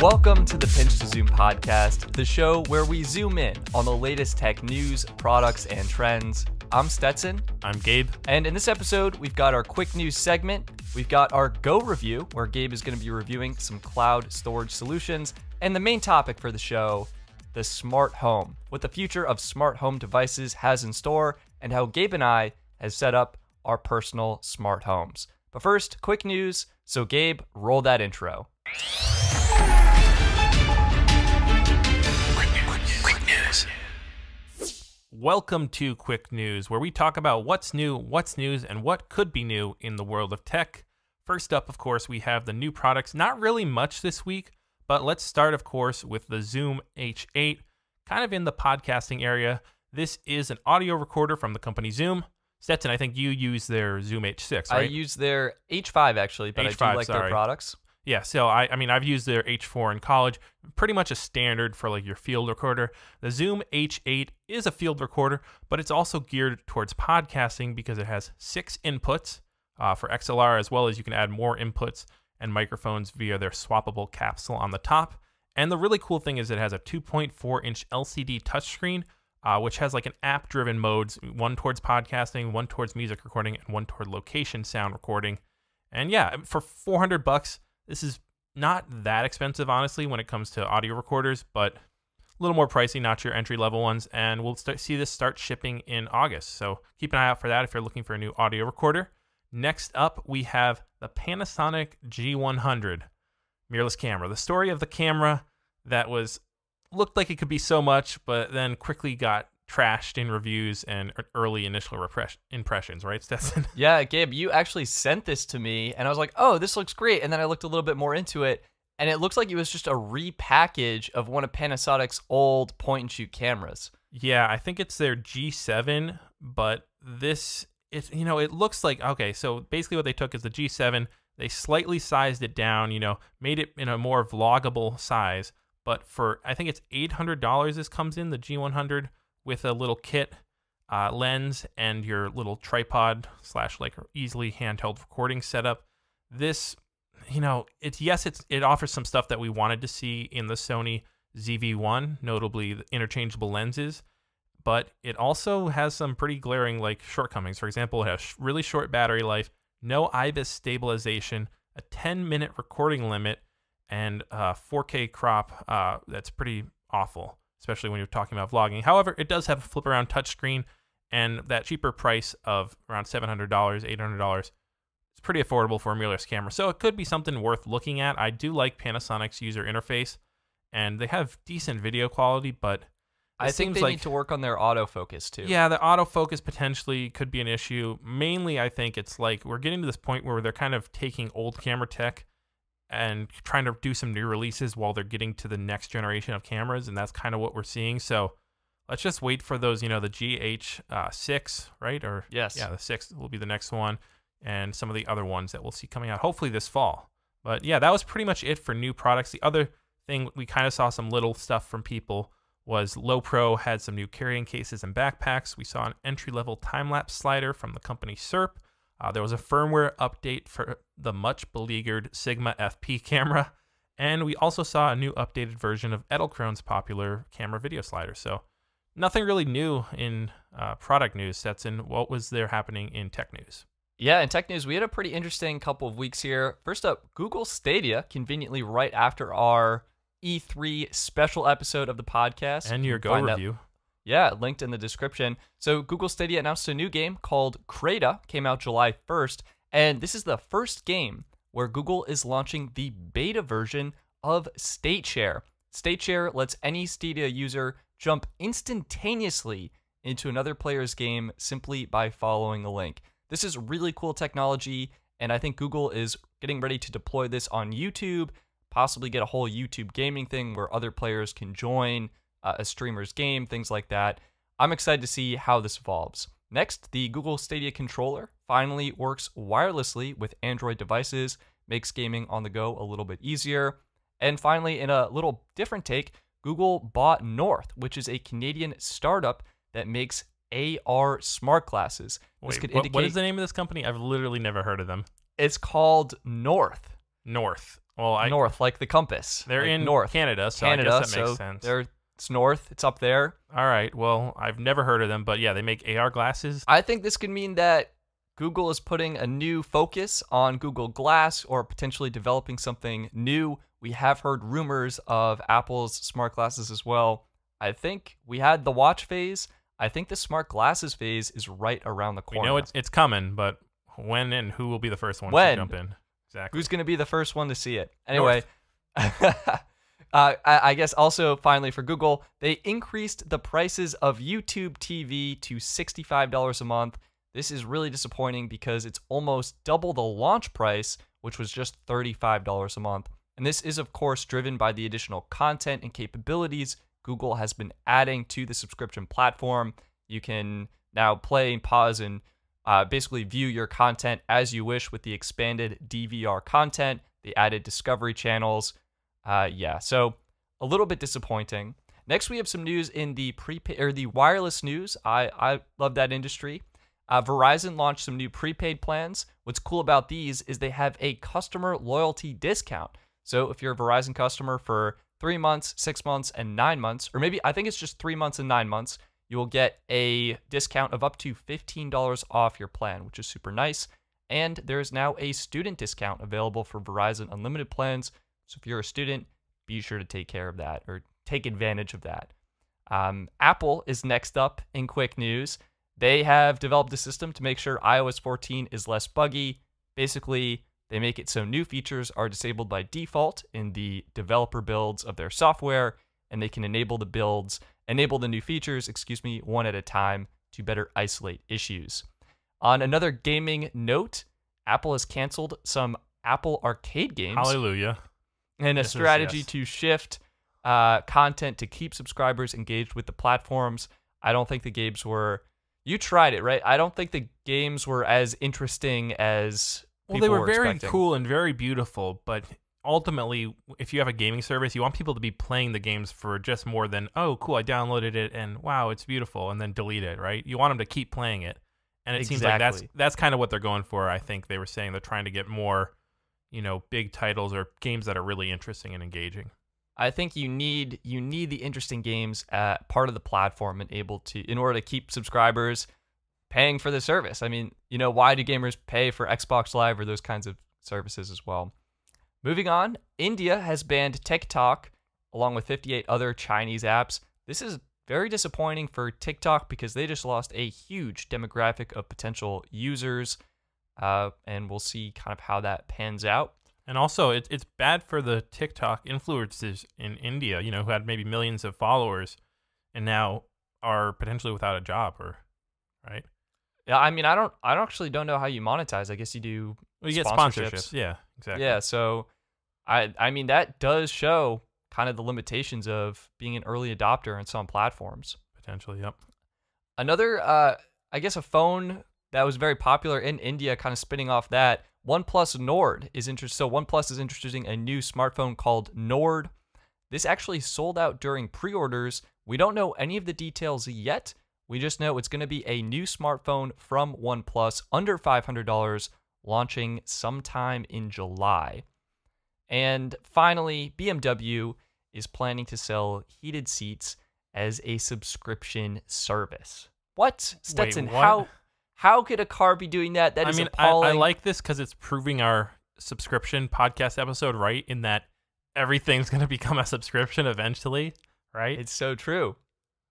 Welcome to the Pinch to Zoom podcast, the show where we zoom in on the latest tech news, products, and trends. I'm Stetson. I'm Gabe. And in this episode, we've got our quick news segment. We've got our Go review, where Gabe is going to be reviewing some cloud storage solutions. And the main topic for the show, the smart home, what the future of smart home devices has in store, and how Gabe and I have set up our personal smart homes. But first, quick news. So Gabe, roll that intro. Quick news. Welcome to Quick News, where we talk about what's new, what's news, and what could be new in the world of tech. First up, of course, we have the new products. Not really much this week, but let's start, of course, with the Zoom H8, kind of in the podcasting area. This is an audio recorder from the company Zoom. Stetson, I think you use their Zoom H6, right? I use their H5 actually, but H5, I do like their products. Yeah, so I've used their H4 in college, pretty much a standard for like your field recorder. The Zoom H8 is a field recorder, but it's also geared towards podcasting because it has 6 inputs for XLR, as well as you can add more inputs and microphones via their swappable capsule on the top. And the really cool thing is it has a 2.4-inch LCD touchscreen, which has like an app-driven modes, one towards podcasting, one towards music recording, and one toward location sound recording. And yeah, for $400, this is not that expensive, honestly, when it comes to audio recorders, but a little more pricey, not your entry-level ones. And we'll see this start shipping in August. So keep an eye out for that if you're looking for a new audio recorder. Next up, we have the Panasonic G100 mirrorless camera. The story of the camera that looked like it could be so much, but then quickly got trashed in reviews and early initial impressions, right, Stetson? Yeah, Gabe, you actually sent this to me, and I was like, oh, this looks great. And then I looked a little bit more into it, and it looks like it was just a repackage of one of Panasonic's old point-and-shoot cameras. Yeah, I think it's their G7, but it looks like, okay, so basically what they took is the G7, they slightly sized it down, made it in a more vloggable size, but for, I think it's $800 this comes in, the G100, with a little kit, lens, and your little tripod / like easily handheld recording setup. This, it offers some stuff that we wanted to see in the Sony ZV-1, notably the interchangeable lenses, but it also has some pretty glaring shortcomings. For example, it has really short battery life, no IBIS stabilization, a 10-minute recording limit, and 4K crop that's pretty awful, especially when you're talking about vlogging. However, it does have a flip-around touchscreen, and that cheaper price of around $700, $800 is pretty affordable for a mirrorless camera. So it could be something worth looking at. I do like Panasonic's user interface, and they have decent video quality, but I think they need to work on their autofocus too. Yeah, the autofocus potentially could be an issue. Mainly, I think it's like we're getting to this point where they're kind of taking old camera tech and trying to do some new releases while they're getting to the next generation of cameras, and that's kind of what we're seeing. So let's just wait for those, the GH6, right? Or yes. Yeah, the 6 will be the next one, and some of the other ones that we'll see coming out hopefully this fall. But yeah, that was pretty much it for new products. The other thing, we kind of saw some little stuff from people, was Lowepro had some new carrying cases and backpacks. We saw an entry-level time-lapse slider from the company SERP. There was a firmware update for the much beleaguered Sigma FP camera. And we also saw a new updated version of Edelkron's popular camera video slider. So nothing really new in product news, Stetson. What was there happening in tech news? Yeah, in tech news, we had a pretty interesting couple of weeks here. First up, Google Stadia, conveniently right after our E3 special episode of the podcast. And your Go review. Yeah, linked in the description. So Google Stadia announced a new game called Crata, came out July 1st, and this is the first game where Google is launching the beta version of StateShare. StateShare lets any Stadia user jump instantaneously into another player's game simply by following a link. This is really cool technology, and I think Google is getting ready to deploy this on YouTube, possibly get a whole YouTube gaming thing where other players can join a streamer's game, things like that. I'm excited to see how this evolves. Next, the Google Stadia controller finally works wirelessly with Android devices, makes gaming on the go a little bit easier. And finally, in a little different take, Google bought North, which is a Canadian startup that makes AR smart glasses. Wait, what is the name of this company? I've literally never heard of them. It's called North. North. Well, North, like the compass. They're like in north. Canada, so Canada, I guess that makes so sense. It's north. It's up there. All right. Well, I've never heard of them, but yeah, they make AR glasses. I think this could mean that Google is putting a new focus on Google Glass or potentially developing something new. We have heard rumors of Apple's smart glasses as well. I think we had the watch phase. I think the smart glasses phase is right around the corner. We know it's coming, but when and who will be the first one to jump in? Exactly. Who's going to be the first one to see it? Anyway, I guess also finally for Google, they increased the prices of YouTube TV to $65 a month. This is really disappointing because it's almost double the launch price, which was just $35 a month. And this is, of course, driven by the additional content and capabilities Google has been adding to the subscription platform. You can now play and pause and basically view your content as you wish with the expanded DVR content, the added Discovery channels. So a little bit disappointing. Next, we have some news in the the wireless news. I love that industry. Verizon launched some new prepaid plans. What's cool about these is they have a customer loyalty discount. So if you're a Verizon customer for 3 months, 6 months, and 9 months, or maybe I think it's just 3 months and 9 months, you will get a discount of up to $15 off your plan, which is super nice. And there's now a student discount available for Verizon Unlimited plans. So if you're a student, be sure to take care of that or take advantage of that. Apple is next up in quick news. They have developed a system to make sure iOS 14 is less buggy. Basically, they make it so new features are disabled by default in the developer builds of their software, and they can enable the new features, one at a time to better isolate issues. On another gaming note, Apple has canceled some Apple Arcade games. Hallelujah. In a strategy to shift content to keep subscribers engaged with the platforms. I don't think the games were... You tried it, right? I don't think the games were as interesting as they were very cool and very beautiful, but ultimately, if you have a gaming service, you want people to be playing the games for just more than, oh, cool, I downloaded it and wow, it's beautiful, and then delete it, right? You want them to keep playing it. And it seems like that's kind of what they're going for. I think they were saying they're trying to get more, big titles or games that are really interesting and engaging. I think you need the interesting games at part of the platform and in order to keep subscribers paying for the service. I mean, why do gamers pay for Xbox Live or those kinds of services as well? Moving on, India has banned TikTok along with 58 other Chinese apps. This is very disappointing for TikTok because they just lost a huge demographic of potential users, and we'll see kind of how that pans out. And also, it's bad for the TikTok influencers in India, who had maybe millions of followers and now are potentially without a job, right? Yeah, I mean, I actually don't know how you monetize. I guess you do. Well, you get sponsorships. Yeah, exactly. Yeah, so I mean that does show kind of the limitations of being an early adopter on some platforms. Potentially, yep. Another, I guess, a phone that was very popular in India, kind of spinning off that. OnePlus Nord is interesting. So OnePlus is introducing a new smartphone called Nord. This actually sold out during pre-orders. We don't know any of the details yet. We just know it's going to be a new smartphone from OnePlus under $500, launching sometime in July. And finally, BMW is planning to sell heated seats as a subscription service. What? Stetson, wait, what? How could a car be doing that? That is appalling. I like this because it's proving our subscription podcast episode right in that everything's going to become a subscription eventually, right? It's so true.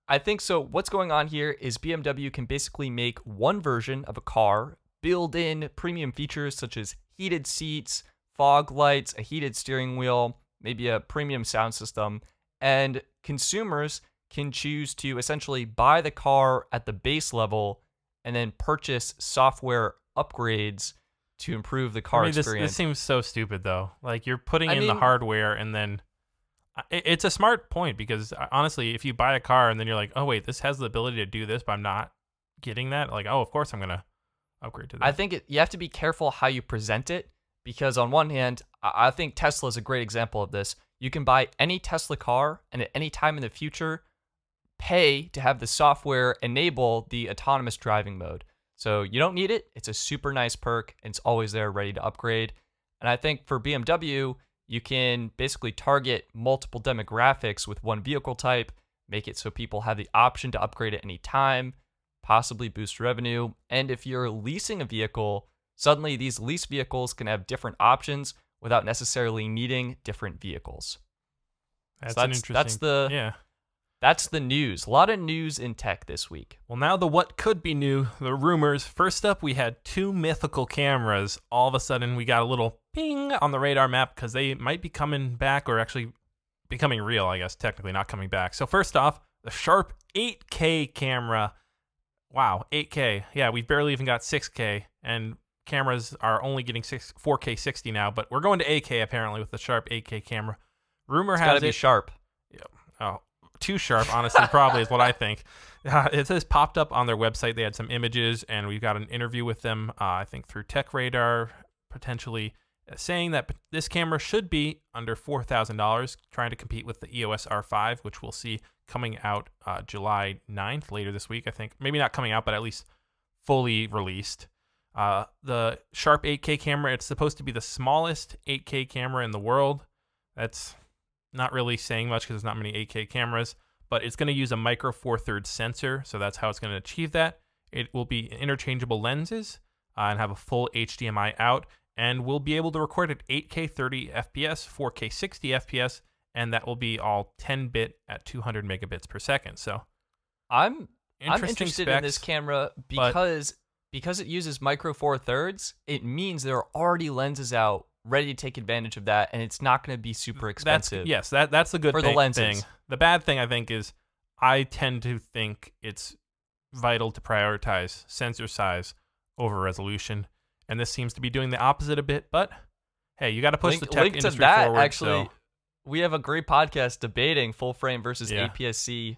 I think so. What's going on here is BMW can basically make one version of a car, build in premium features such as heated seats, fog lights, a heated steering wheel, maybe a premium sound system, and consumers can choose to essentially buy the car at the base level and then purchase software upgrades to improve the car experience. This seems so stupid, though. Like, you're putting in the hardware, and then it's a smart point because, honestly, if you buy a car and then you're like, oh, wait, this has the ability to do this, but I'm not getting that, like, oh, of course I'm going to upgrade to that. I think you have to be careful how you present it because, on one hand, I think Tesla is a great example of this. You can buy any Tesla car, and at any time in the future, pay to have the software enable the autonomous driving mode. So you don't need it. It's a super nice perk, and it's always there ready to upgrade. And I think for BMW, You can basically target multiple demographics with one vehicle type, make it so people have the option to upgrade at any time, possibly boost revenue. And if you're leasing a vehicle, suddenly these lease vehicles can have different options without necessarily needing different vehicles. That's So an interesting. Yeah. That's the news. A lot of news in tech this week. Well, now the what could be new, the rumors. First up, we had 2 mythical cameras. All of a sudden, we got a little ping on the radar map because they might be coming back, or actually becoming real, I guess, technically not coming back. So first off, the Sharp 8K camera. Wow, 8K. Yeah, we've barely even got 6K, and cameras are only getting 4K 60 now, but we're going to 8K apparently with the Sharp 8K camera. Rumor It's has gotta be it sharp. Oh, too sharp, honestly, probably is what I think. It says popped up on their website. They had some images, and we've got an interview with them, I think through Tech Radar, potentially saying that this camera should be under $4,000, trying to compete with the EOS R5, which we'll see coming out July 9th, later this week, I think. Maybe not coming out, but at least fully released. The Sharp 8K camera, it's supposed to be the smallest 8K camera in the world. That's not really saying much because there's not many 8K cameras, but it's going to use a micro four thirds sensor, so that's how it's going to achieve that. It will be interchangeable lenses and have a full HDMI out, and we'll be able to record at 8K 30 FPS, 4K 60 FPS, and that will be all 10-bit at 200 megabits per second. So I'm interested specs, in this camera because it uses micro four thirds. It means there are already lenses out ready to take advantage of that, and it's not going to be super expensive. That's the good for thing. The lenses. The bad thing, I think, is I tend to think it's vital to prioritize sensor size over resolution, and this seems to be doing the opposite a bit. But hey, you got to push the tech industry to that, forward. Actually, so. We have a great podcast debating full frame versus Yeah. APS-C.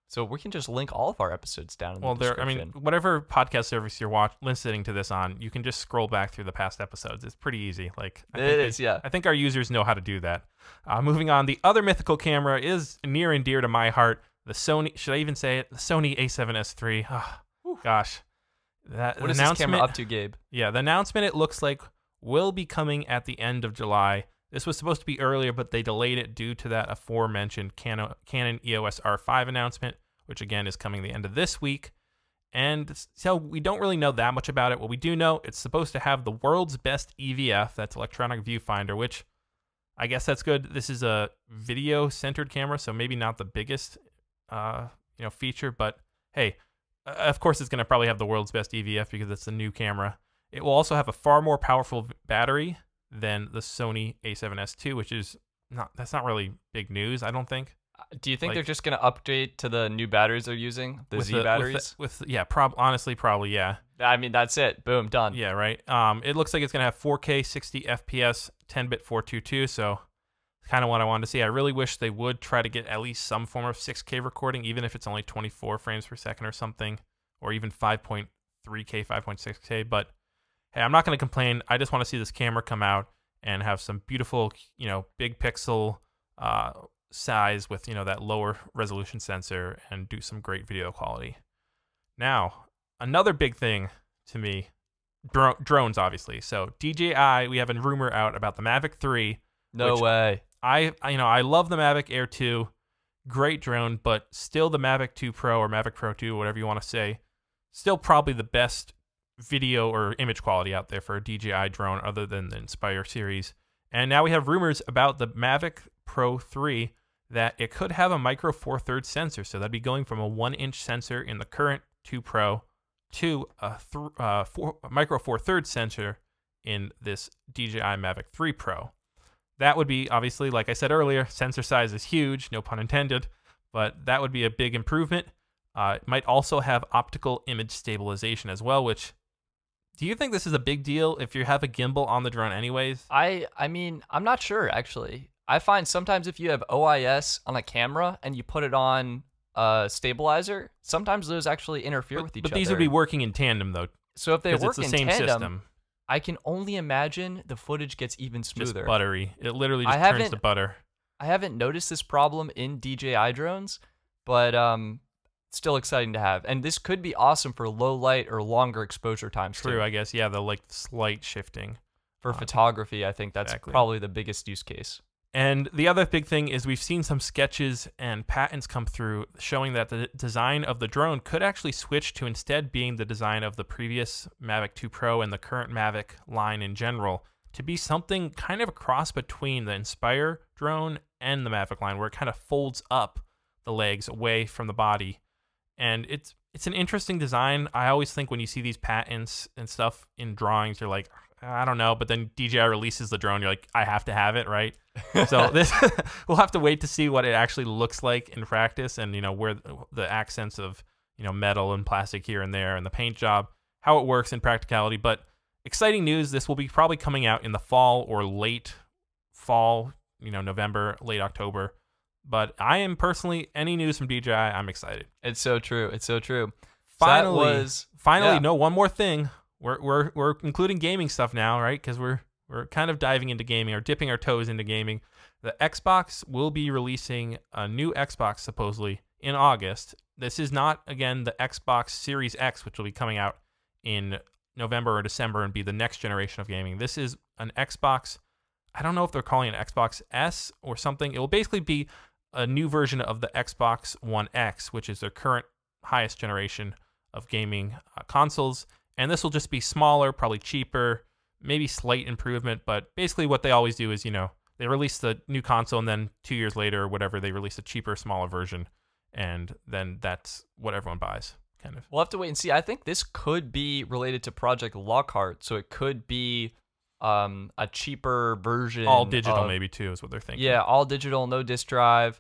So we can just link all of our episodes down in the description. Whatever podcast service you're listening to this on, you can just scroll back through the past episodes. It's pretty easy. I think our users know how to do that. Moving on, the other mythical camera is near and dear to my heart. The Sony, should I even say it? The Sony a7S III. Oh, gosh. What is this camera up to, Gabe? Yeah, the announcement, it looks like, will be coming at the end of July. This was supposed to be earlier, but they delayed it due to that aforementioned Canon EOS R5 announcement, which again is coming the end of this week. And so we don't really know that much about it. What we do know, it's supposed to have the world's best EVF, that's electronic viewfinder, which I guess that's good. This is a video-centered camera, so maybe not the biggest feature, but hey, of course it's going to probably have the world's best EVF because it's a new camera. It will also have a far more powerful battery than the Sony a7S II, which is that's not really big news, I don't think. Do you think they're just going to update to the new batteries they're using, the Z batteries? Honestly, probably, yeah. I mean, that's it. Boom, done. Yeah, right. It looks like it's going to have 4K 60 FPS, 10-bit 422, so kind of what I wanted to see. I really wish they would try to get at least some form of 6K recording, even if it's only 24 frames per second or something, or even 5.3K, 5.6K, but hey, I'm not going to complain. I just want to see this camera come out and have some beautiful, big pixel size with, that lower resolution sensor and do some great video quality. Now, another big thing to me, drones, obviously. So DJI, we have a rumor out about the Mavic 3. No way. I love the Mavic Air 2. Great drone, but still the Mavic 2 Pro or Mavic Pro 2, whatever you want to say, still probably the best video or image quality out there for a DJI drone other than the Inspire series. And now we have rumors about the Mavic Pro 3 that it could have a micro four thirds sensor. So that'd be going from a 1-inch sensor in the current 2 Pro to a micro four thirds sensor in this DJI Mavic 3 Pro. That would be, obviously, like I said earlier, sensor size is huge, no pun intended, but that would be a big improvement. It might also have optical image stabilization as well, which, do you think this is a big deal if you have a gimbal on the drone anyways? I mean, I'm not sure, actually. I find sometimes if you have OIS on a camera and you put it on a stabilizer, sometimes those actually interfere with each other. But these would be working in tandem, though. So if they work it's the in same tandem, system. I can only imagine the footage gets even smoother. Just buttery. It literally just turns to butter. I haven't noticed this problem in DJI drones, but still exciting to have. And this could be awesome for low light or longer exposure times. True, I guess. Yeah, the slight shifting. For photography, I think that's Exactly. probably the biggest use case. And the other big thing is we've seen some sketches and patents come through showing that the design of the drone could actually switch to instead being the design of the previous Mavic 2 Pro and the current Mavic line in general to be something kind of a cross between the Inspire drone and the Mavic line, where it kind of folds up the legs away from the body. And it's an interesting design. I always think when you see these patents and stuff in drawings, you're like, I don't know, but then DJI releases the drone, you're like, I have to have it, right? So this we'll have to wait to see what it actually looks like in practice, and where the accents of metal and plastic here and there and the paint job, how it works in practicality. But exciting news, this will be probably coming out in the fall or late fall, November, late October. But I am personally, any news from DJI, I'm excited. It's so true. It's so true. Finally, yeah. No, one more thing. We're including gaming stuff now, right? Because we're kind of diving into gaming or dipping our toes into gaming. The Xbox will be releasing a new Xbox supposedly in August. This is not, again, the Xbox Series X, which will be coming out in November or December and be the next generation of gaming. This is an Xbox. I don't know if they're calling it Xbox S or something. It will basically be a new version of the Xbox One X, which is their current highest generation of gaming consoles. And this will just be smaller, probably cheaper, maybe slight improvement. But basically what they always do is, they release the new console and then 2 years later or whatever, they release a cheaper, smaller version. And then that's what everyone buys, kind of. We'll have to wait and see. I think this could be related to Project Lockhart. So it could be a cheaper version. All digital maybe too is what they're thinking. Yeah, all digital, no disk drive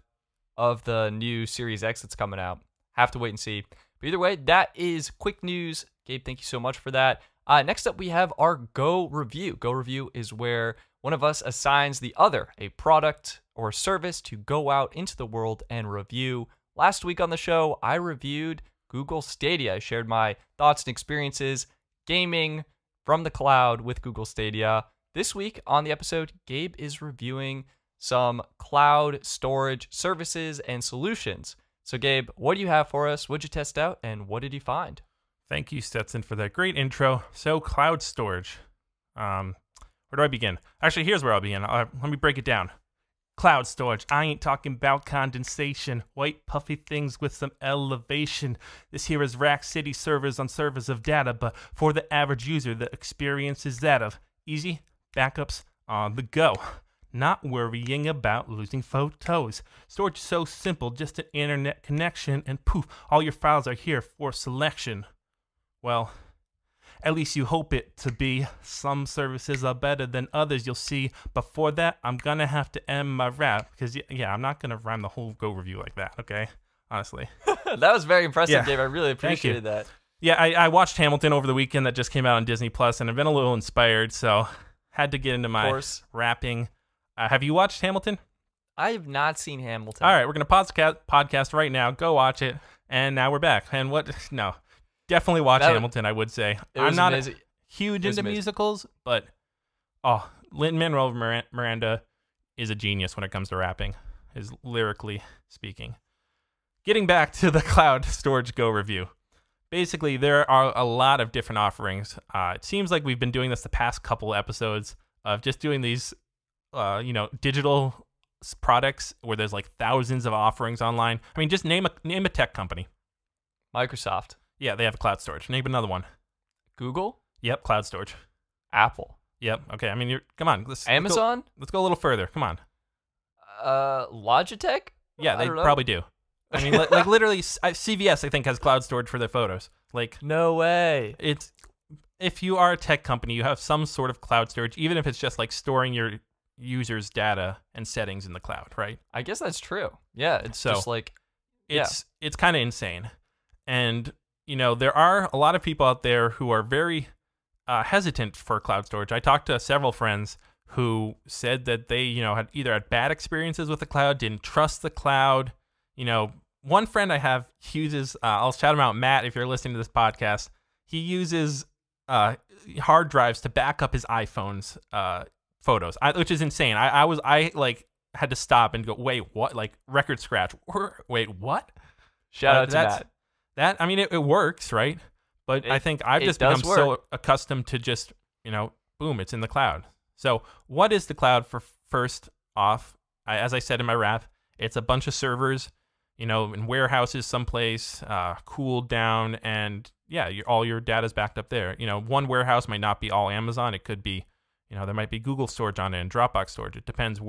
of the new Series X that's coming out. Have to wait and see. But either way, that is quick news. Gabe, thank you so much for that. Next up, we have our Go Review. Go Review is where one of us assigns the other a product or service to go out into the world and review. Last week on the show, I reviewed Google Stadia. I shared my thoughts and experiences gaming from the cloud with Google Stadia. This week on the episode, Gabe is reviewing some cloud storage services and solutions. So Gabe, what do you have for us? What'd you test out and what did you find? Thank you, Stetson, for that great intro. So cloud storage. Where do I begin? Actually, here's where I'll begin. Let me break it down. Cloud storage. I ain't talking about condensation. White puffy things with some elevation. This here is Rack City servers on servers of data, but for the average user, the experience is that of easy backups on the go. Not worrying about losing photos. Storage is so simple, just an internet connection, and poof, all your files are here for selection. Well, at least you hope it to be. Some services are better than others, you'll see. Before that, I'm gonna have to end my rap, because yeah, I'm not gonna rhyme the whole Go Review like that, okay? Honestly. That was very impressive, Yeah. Gabe. I really appreciated Thank you. that. Yeah, I watched Hamilton over the weekend that just came out on Disney Plus, and I've been a little inspired, so had to get into my rapping. Have you watched Hamilton? I have not seen Hamilton. All right, we're going to podcast right now. Go watch it. And now we're back. And what? No. Definitely watch Hamilton, I would say. I'm not huge into musicals, but Lin-Manuel Miranda is a genius when it comes to rapping, is lyrically speaking. Getting back to the Cloud Storage Go review. Basically, there are a lot of different offerings. It seems like we've been doing this the past couple episodes of just doing these digital products where there's like thousands of offerings online. I mean, just name a tech company. Microsoft. Yeah, they have a cloud storage. Name another one. Google. Yep, cloud storage. Apple. Yep. Okay. I mean, come on. Amazon. Let's go a little further. Come on. Logitech. Yeah, they probably do. I mean, like literally, CVS I think has cloud storage for their photos. Like, no way. It's if you are a tech company, you have some sort of cloud storage, even if it's just like storing your users' data and settings in the cloud, right? I guess that's true. Yeah, it's just like it's kind of insane. And there are a lot of people out there who are very hesitant for cloud storage. I talked to several friends who said that they had either had bad experiences with the cloud, didn't trust the cloud. One friend I have uses I'll shout him out, Matt, if you're listening to this podcast. He uses hard drives to back up his iPhone's photos, which is insane. I had to stop and go, wait, what? Like record scratch. Wait, what? Shout out to Matt. That, I mean, it works, right? But I think I've just become so accustomed to just, boom, it's in the cloud. So what is the cloud? For first off, as I said in my wrap, it's a bunch of servers, in warehouses someplace, cooled down, and yeah, all your data's backed up there. One warehouse might not be all Amazon. It could be, there might be Google storage on it and Dropbox storage. It depends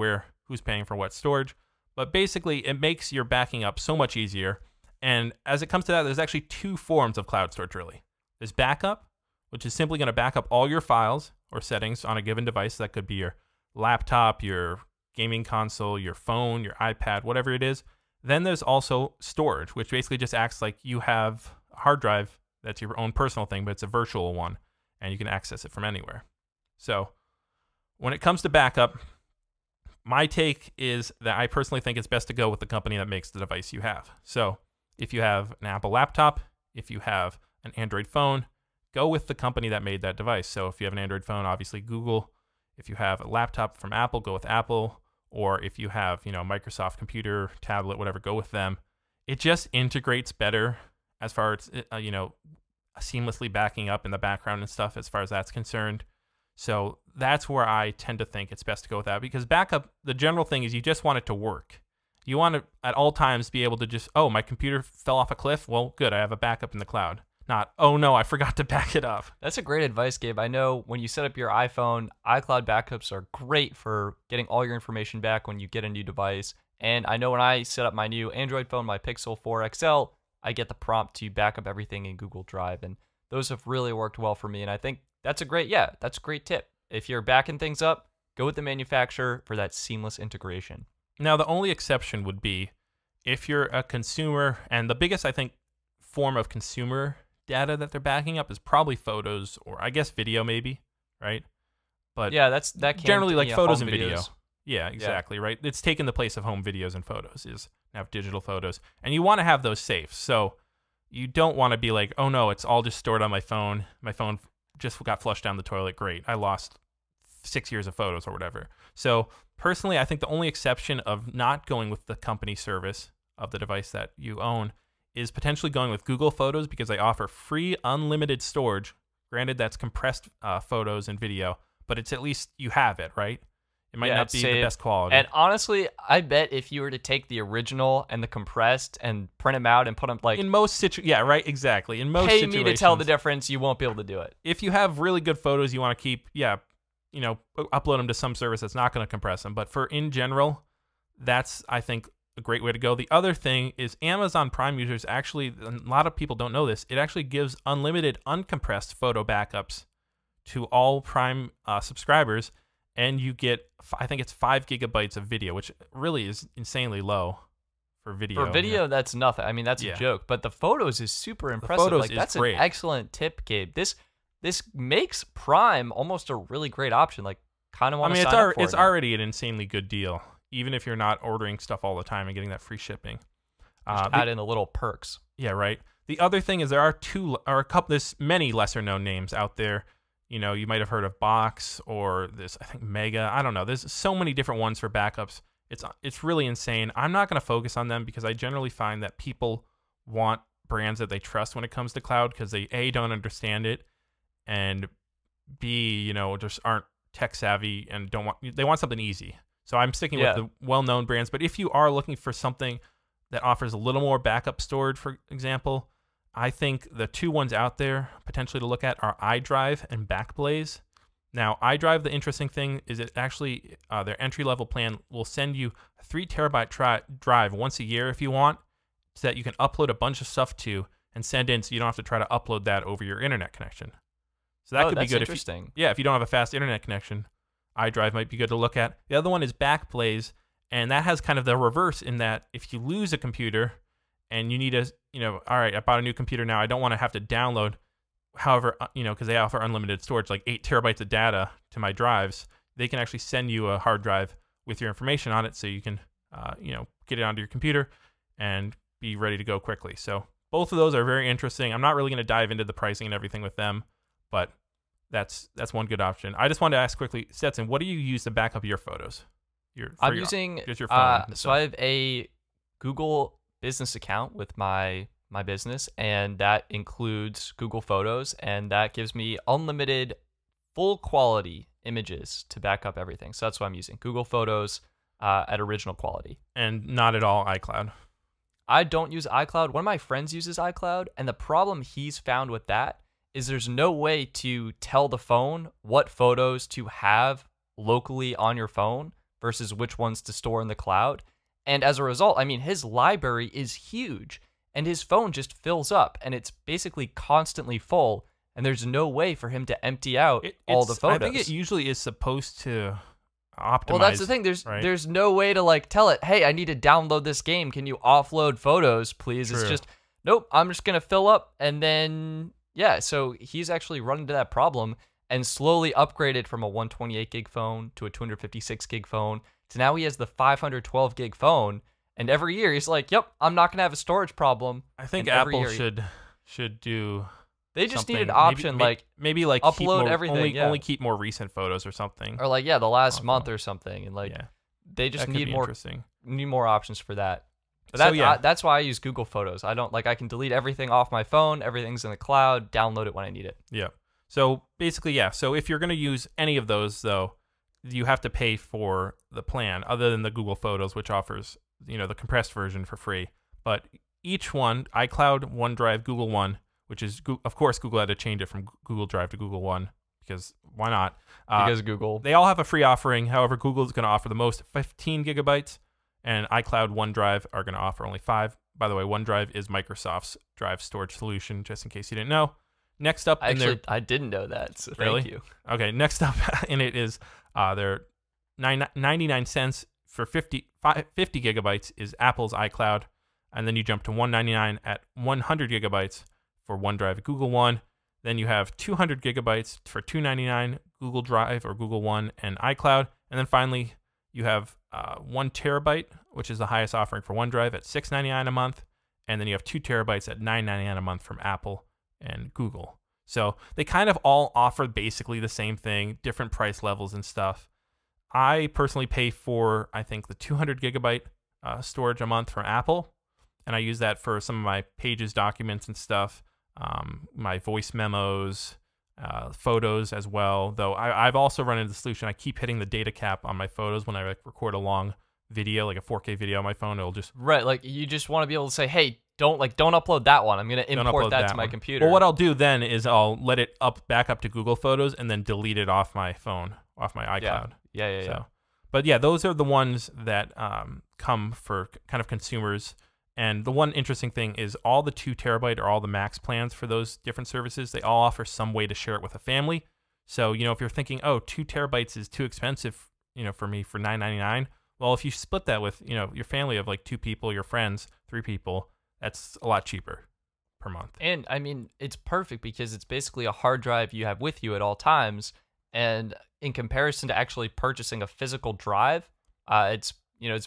who's paying for what storage. But basically, it makes your backing up so much easier. And as it comes to that, there's actually two forms of cloud storage, really. There's backup, which is simply going to back up all your files or settings on a given device. That could be your laptop, your gaming console, your phone, your iPad, whatever it is. Then there's also storage, which basically just acts like you have a hard drive that's your own personal thing, but it's a virtual one, and you can access it from anywhere. So when it comes to backup, my take is that I personally think it's best to go with the company that makes the device you have. So if you have an Apple laptop, if you have an Android phone, go with the company that made that device. So if you have an Android phone, obviously Google. If you have a laptop from Apple, go with Apple. Or if you have, Microsoft computer, tablet, whatever, go with them. It just integrates better as far as, seamlessly backing up in the background and stuff as far as that's concerned. So that's where I tend to think it's best to go with that, because backup, the general thing is you just want it to work. You want to, at all times, be able to just, oh, my computer fell off a cliff. Well, good, I have a backup in the cloud. Not, oh no, I forgot to back it up. That's a great advice, Gabe. I know when you set up your iPhone, iCloud backups are great for getting all your information back when you get a new device. And I know when I set up my new Android phone, my Pixel 4 XL, I get the prompt to back up everything in Google Drive. And those have really worked well for me. And I think that's a great tip. If you're backing things up, go with the manufacturer for that seamless integration. Now, the only exception would be if you're a consumer, and the biggest, I think, form of consumer data that they're backing up is probably photos, or I guess video maybe, right? But yeah, that can generally like photos and videos. video. Yeah, exactly, right? It's taken the place of home videos and photos, is now digital photos. And you want to have those safe. So you don't want to be like, oh no, it's all just stored on my phone. My phone just got flushed down the toilet. Great. I lost 6 years of photos or whatever. So personally, I think the only exception of not going with the company service of the device that you own is potentially going with Google Photos, because they offer free unlimited storage. Granted, that's compressed photos and video, but it's at least you have it, right? It might not be the best quality. And honestly, I bet if you were to take the original and the compressed and print them out and put them in most situations, yeah, right, exactly. In most situations, pay me to tell the difference, you won't be able to do it. If you have really good photos you want to keep, upload them to some service that's not going to compress them. But in general, that's, I think, a great way to go. The other thing is Amazon Prime users actually, a lot of people don't know this, it actually gives unlimited uncompressed photo backups to all Prime subscribers, and you get, I think it's 5 gigabytes of video, which really is insanely low for video. For video, that's nothing. I mean, that's a joke, but the photos is super impressive. That's great. An excellent tip, Gabe. This makes Prime almost a really great option. Like, kind of want to sign up for it. It's already an insanely good deal, even if you're not ordering stuff all the time and getting that free shipping. Just add in the little perks. Yeah, right. The other thing is there's many lesser known names out there. You might have heard of Box or this, I think, Mega. I don't know. There's so many different ones for backups. It's really insane. I'm not going to focus on them because I generally find that people want brands that they trust when it comes to cloud, because they A, don't understand it, and B, just aren't tech savvy and they want something easy. So I'm sticking with the well-known brands. But if you are looking for something that offers a little more backup storage, for example, I think the two ones out there potentially to look at are iDrive and Backblaze. Now, iDrive, the interesting thing is it actually, their entry-level plan will send you a 3 terabyte drive once a year if you want, so that you can upload a bunch of stuff to and send in, so you don't have to try to upload that over your internet connection. So that could be good. Interesting. If you don't have a fast internet connection, iDrive might be good to look at. The other one is Backblaze, and that has kind of the reverse in that if you lose a computer and you need all right, I bought a new computer now, I don't want to have to download, however, because they offer unlimited storage, like 8 terabytes of data to my drives, they can actually send you a hard drive with your information on it, so you can, get it onto your computer and be ready to go quickly. So both of those are very interesting. I'm not really going to dive into the pricing and everything with them, but that's one good option. I just wanted to ask quickly, Stetson, what do you use to back up your photos? I'm using your phone. So I have a Google business account with my business, and that includes Google Photos, and that gives me unlimited full quality images to back up everything. So that's what I'm using. Google Photos at original quality. And not at all iCloud. I don't use iCloud. One of my friends uses iCloud, and the problem he's found with that is there's no way to tell the phone what photos to have locally on your phone versus which ones to store in the cloud. And as a result, I mean, his library is huge, and his phone just fills up, and it's basically constantly full, and there's no way for him to empty out all the photos. I think it usually is supposed to optimize. Well, that's the thing. There's no way to like tell it, hey, I need to download this game. Can you offload photos, please? True. It's just, nope, I'm just going to fill up. And then, yeah, so he's actually run into that problem and slowly upgraded from a 128 gig phone to a 256 gig phone to now he has the 512 gig phone. And every year he's like, yep, I'm not going to have a storage problem. I think and Apple should do. They just something. need an option maybe like upload keep more, everything, only keep more recent photos or something. Or like, yeah, the last month or something. And like, they just need more options for that. But that's why I use Google Photos. I don't like, I can delete everything off my phone. Everything's in the cloud, download it when I need it. Yeah. So basically, yeah. So if you're going to use any of those though, you have to pay for the plan other than the Google Photos, which offers, the compressed version for free. But each one, iCloud, OneDrive, Google One, which is, of course, Google had to change it from Google Drive to Google One because why not? Because Google. They all have a free offering. However, Google is going to offer the most 15 gigabytes, and iCloud, OneDrive are going to offer only 5. By the way, OneDrive is Microsoft's drive storage solution, just in case you didn't know. Next up, I didn't know that. So really? Thank you. Okay, next up in it is their 99 cents for 50 gigabytes is Apple's iCloud, and then you jump to $199 at 100 gigabytes for OneDrive, Google One. Then you have 200 gigabytes for $299, Google Drive or Google One and iCloud. And then finally, you have 1 terabyte, which is the highest offering for OneDrive at $699 a month. And then you have 2 terabytes at $999 a month from Apple and Google. So they kind of all offer basically the same thing, different price levels and stuff. I personally pay for, I think, the 200 gigabyte storage a month from Apple. And I use that for some of my Pages documents and stuff. My voice memos, photos as well. Though I've also run into the solution. I keep hitting the data cap on my photos when I record a long video, like a 4K video on my phone. It'll just right. Like you just want to be able to say, hey, don't upload that one. I'm gonna import that to my computer. Well, what I'll do then is I'll let it back up to Google Photos and then delete it off my phone, off my iCloud. Yeah. But yeah, those are the ones that come for kind of consumers. And the one interesting thing is all the 2 terabyte or all the max plans for those different services, they all offer some way to share it with a family. So, if you're thinking, oh, 2 terabytes is too expensive, for me for $9.99. Well, if you split that with, your family of like 2 people, your friends, 3 people, that's a lot cheaper per month. And I mean, it's perfect because it's basically a hard drive you have with you at all times. And in comparison to actually purchasing a physical drive, it's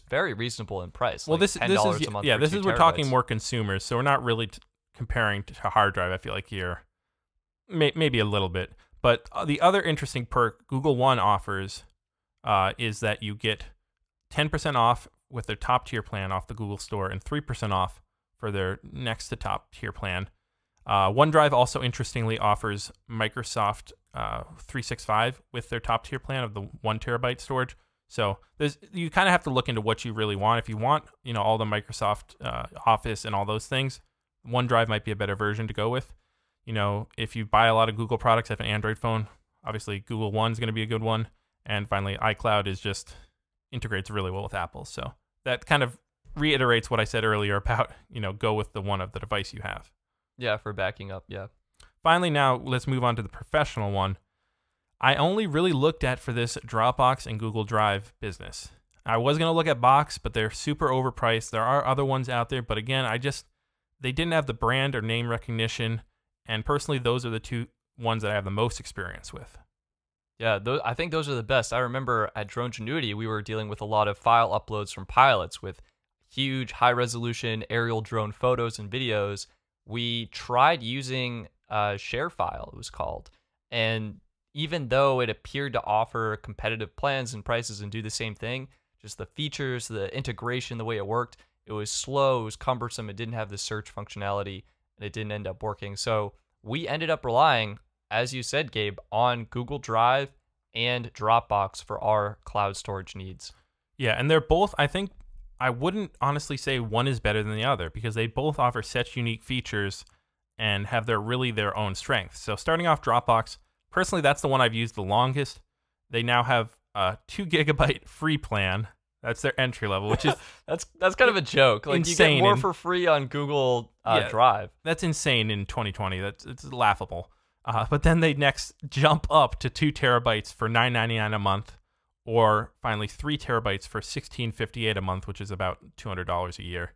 very reasonable in price. Well, like this is a month. We're talking more consumers, so we're not really comparing to hard drive. I feel like here, maybe a little bit. But the other interesting perk Google One offers is that you get 10% off with their top tier plan off the Google Store and 3% off for their next to top tier plan. OneDrive also interestingly offers Microsoft 365 with their top tier plan of the 1 terabyte storage. So you kind of have to look into what you really want. If you want, all the Microsoft Office and all those things, OneDrive might be a better version to go with. If you buy a lot of Google products, have an Android phone, obviously Google One is going to be a good one. And finally, iCloud is just integrates really well with Apple. So that kind of reiterates what I said earlier about, go with the one of the device you have. Yeah, for backing up, yeah. Finally, now let's move on to the professional one. I only really looked at for this Dropbox and Google Drive business. I was going to look at Box, but they're super overpriced. There are other ones out there, but again, they didn't have the brand or name recognition, and personally, those are the 2 ones that I have the most experience with. Yeah, I think those are the best. I remember at DroneGenuity, we were dealing with a lot of file uploads from pilots with huge, high-resolution aerial drone photos and videos. We tried using ShareFile, it was called, and even though it appeared to offer competitive plans and prices and do the same thing, just the features, the integration, the way it worked, it was slow, it was cumbersome, it didn't have the search functionality, and it didn't end up working. So we ended up relying, as you said, Gabe, on Google Drive and Dropbox for our cloud storage needs. Yeah, and they're both, I think, I wouldn't honestly say one is better than the other because they both offer such unique features and have their own strengths. So starting off Dropbox, personally, that's the one I've used the longest. They now have a 2 gigabyte free plan. That's their entry level, which is that's kind of a joke. Like insane. You get more for free on Google Drive. That's insane in 2020. It's laughable. But then they next jump up to 2 terabytes for $9.99 a month, or finally 3 terabytes for $16.58 a month, which is about $200 a year.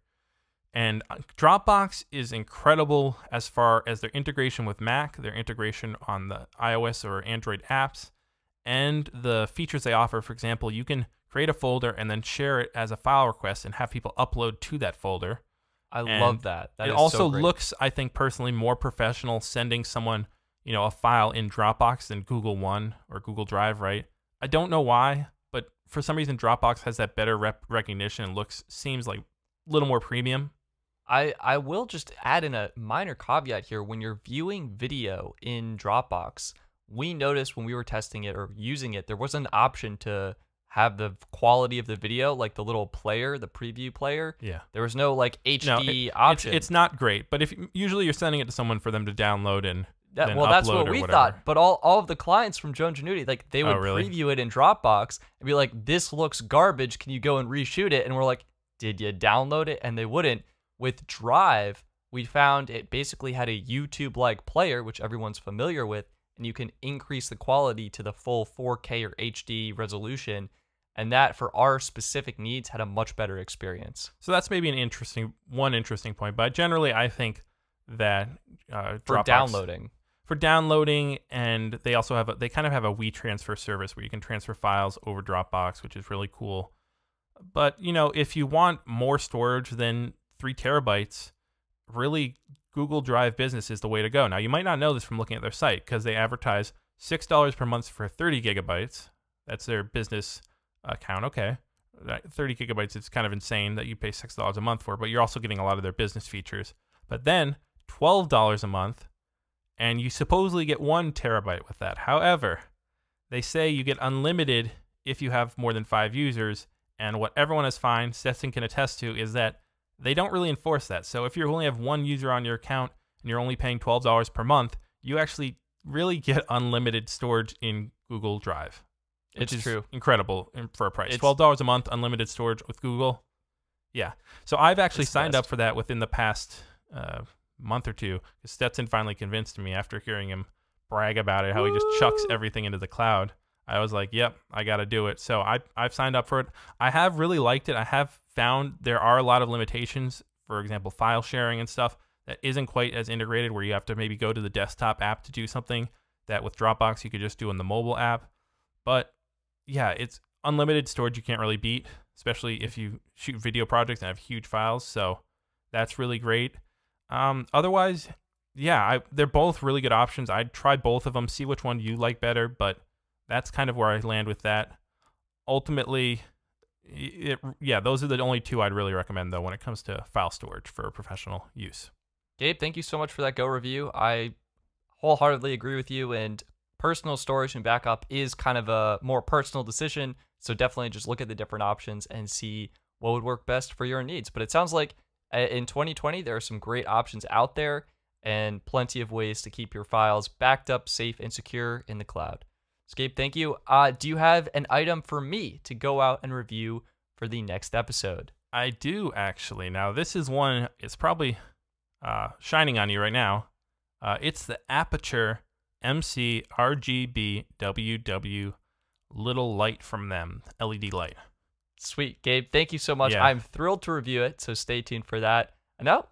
And Dropbox is incredible as far as their integration with Mac, their integration on the iOS or Android apps, and the features they offer. For example, you can create a folder and then share it as a file request and have people upload to that folder. I love that. It also looks, I think personally, more professional sending someone, a file in Dropbox than Google One or Google Drive, right? I don't know why, but for some reason Dropbox has that better recognition and seems like a little more premium. I will just add in a minor caveat here. When you're viewing video in Dropbox, we noticed when we were testing it or using it, there was an option to have the quality of the video, like the little player, the preview player. Yeah. There was no like HD option. It's not great, but if usually you're sending it to someone for them to download and then that's what we whatever. thought. But all of the clients from Joe Ingenuity, like they would preview it in Dropbox and be like, "This looks garbage. Can you go and reshoot it?" And we're like, "Did you download it?" And they wouldn't. With Drive, we found it basically had a YouTube-like player, which everyone's familiar with, and you can increase the quality to the full 4K or HD resolution. And that, for our specific needs, had a much better experience. So that's maybe one interesting point. But generally, I think that Dropbox, for downloading, and they also they kind of have a WeTransfer service where you can transfer files over Dropbox, which is really cool. But if you want more storage than 3 terabytes, really Google Drive Business is the way to go. Now, you might not know this from looking at their site because they advertise $6 per month for 30 gigabytes. That's their business account. Okay, 30 gigabytes, it's kind of insane that you pay $6 a month for, but you're also getting a lot of their business features. But then $12 a month, and you supposedly get 1 terabyte with that. However, they say you get unlimited if you have more than 5 users, and what everyone has found, Stetson can attest to, is that they don't really enforce that. So if you only have 1 user on your account and you're only paying $12 per month, you actually really get unlimited storage in Google Drive. Which is true. Incredible for a price. $12 a month, unlimited storage with Google. Yeah. So I've actually signed up for that within the past month or two. Stetson finally convinced me after hearing him brag about it, how he just chucks everything into the cloud. I was like, yep, I got to do it. So I've signed up for it. I have really liked it. I have found there are a lot of limitations. For example, file sharing and stuff that isn't quite as integrated, where you have to maybe go to the desktop app to do something that with Dropbox you could just do in the mobile app. But yeah, it's unlimited storage you can't really beat, especially if you shoot video projects and have huge files. So that's really great. Otherwise, yeah, they're both really good options. I'd try both of them, see which one you like better, but that's kind of where I land with that. Ultimately, those are the only 2 I'd really recommend, though, when it comes to file storage for professional use. Gabe, thank you so much for that Go review. I wholeheartedly agree with you, and personal storage and backup is kind of a more personal decision, so definitely just look at the different options and see what would work best for your needs. But it sounds like in 2020, there are some great options out there and plenty of ways to keep your files backed up, safe, and secure in the cloud. So Gabe, thank you. Do you have an item for me to go out and review for the next episode? I do, actually. Now, this is one, it's probably shining on you right now. It's the Aputure MC RGB WW little light from them, LED light. Sweet, Gabe. Thank you so much. Yeah. I'm thrilled to review it, so stay tuned for that. And now,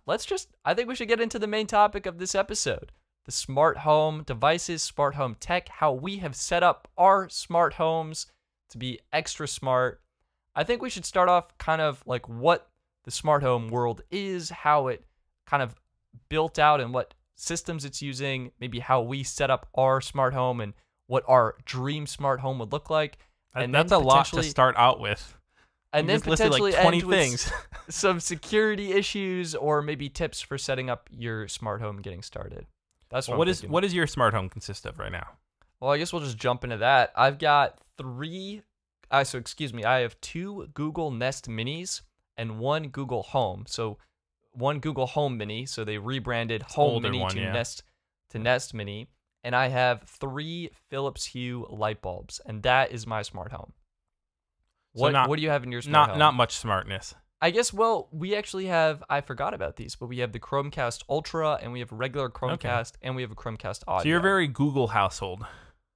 I think we should get into the main topic of this episode. The smart home devices, smart home tech, how we have set up our smart homes to be extra smart. I think we should start off kind of like what the smart home world is, how it kind of built out and what systems it's using, maybe how we set up our smart home and what our dream smart home would look like. And that's a lot to start out with. And then potentially like 20 end things. with some security issues or maybe tips for setting up your smart home and getting started. That's what is your smart home consist of right now? Well, I guess we'll just jump into that. I've got three. So excuse me. I have two Google Nest Minis and one Google Home. So one Google Home Mini. So they rebranded Home older Mini one, to yeah. Nest Mini. And I have three Philips Hue light bulbs, and that is my smart home. So What do you have in your smart home? Not much smartness. I guess, well, we actually have, I forgot about these, but we have the Chromecast Ultra, and we have a regular Chromecast, and we have a Chromecast Audio. So you're very Google household.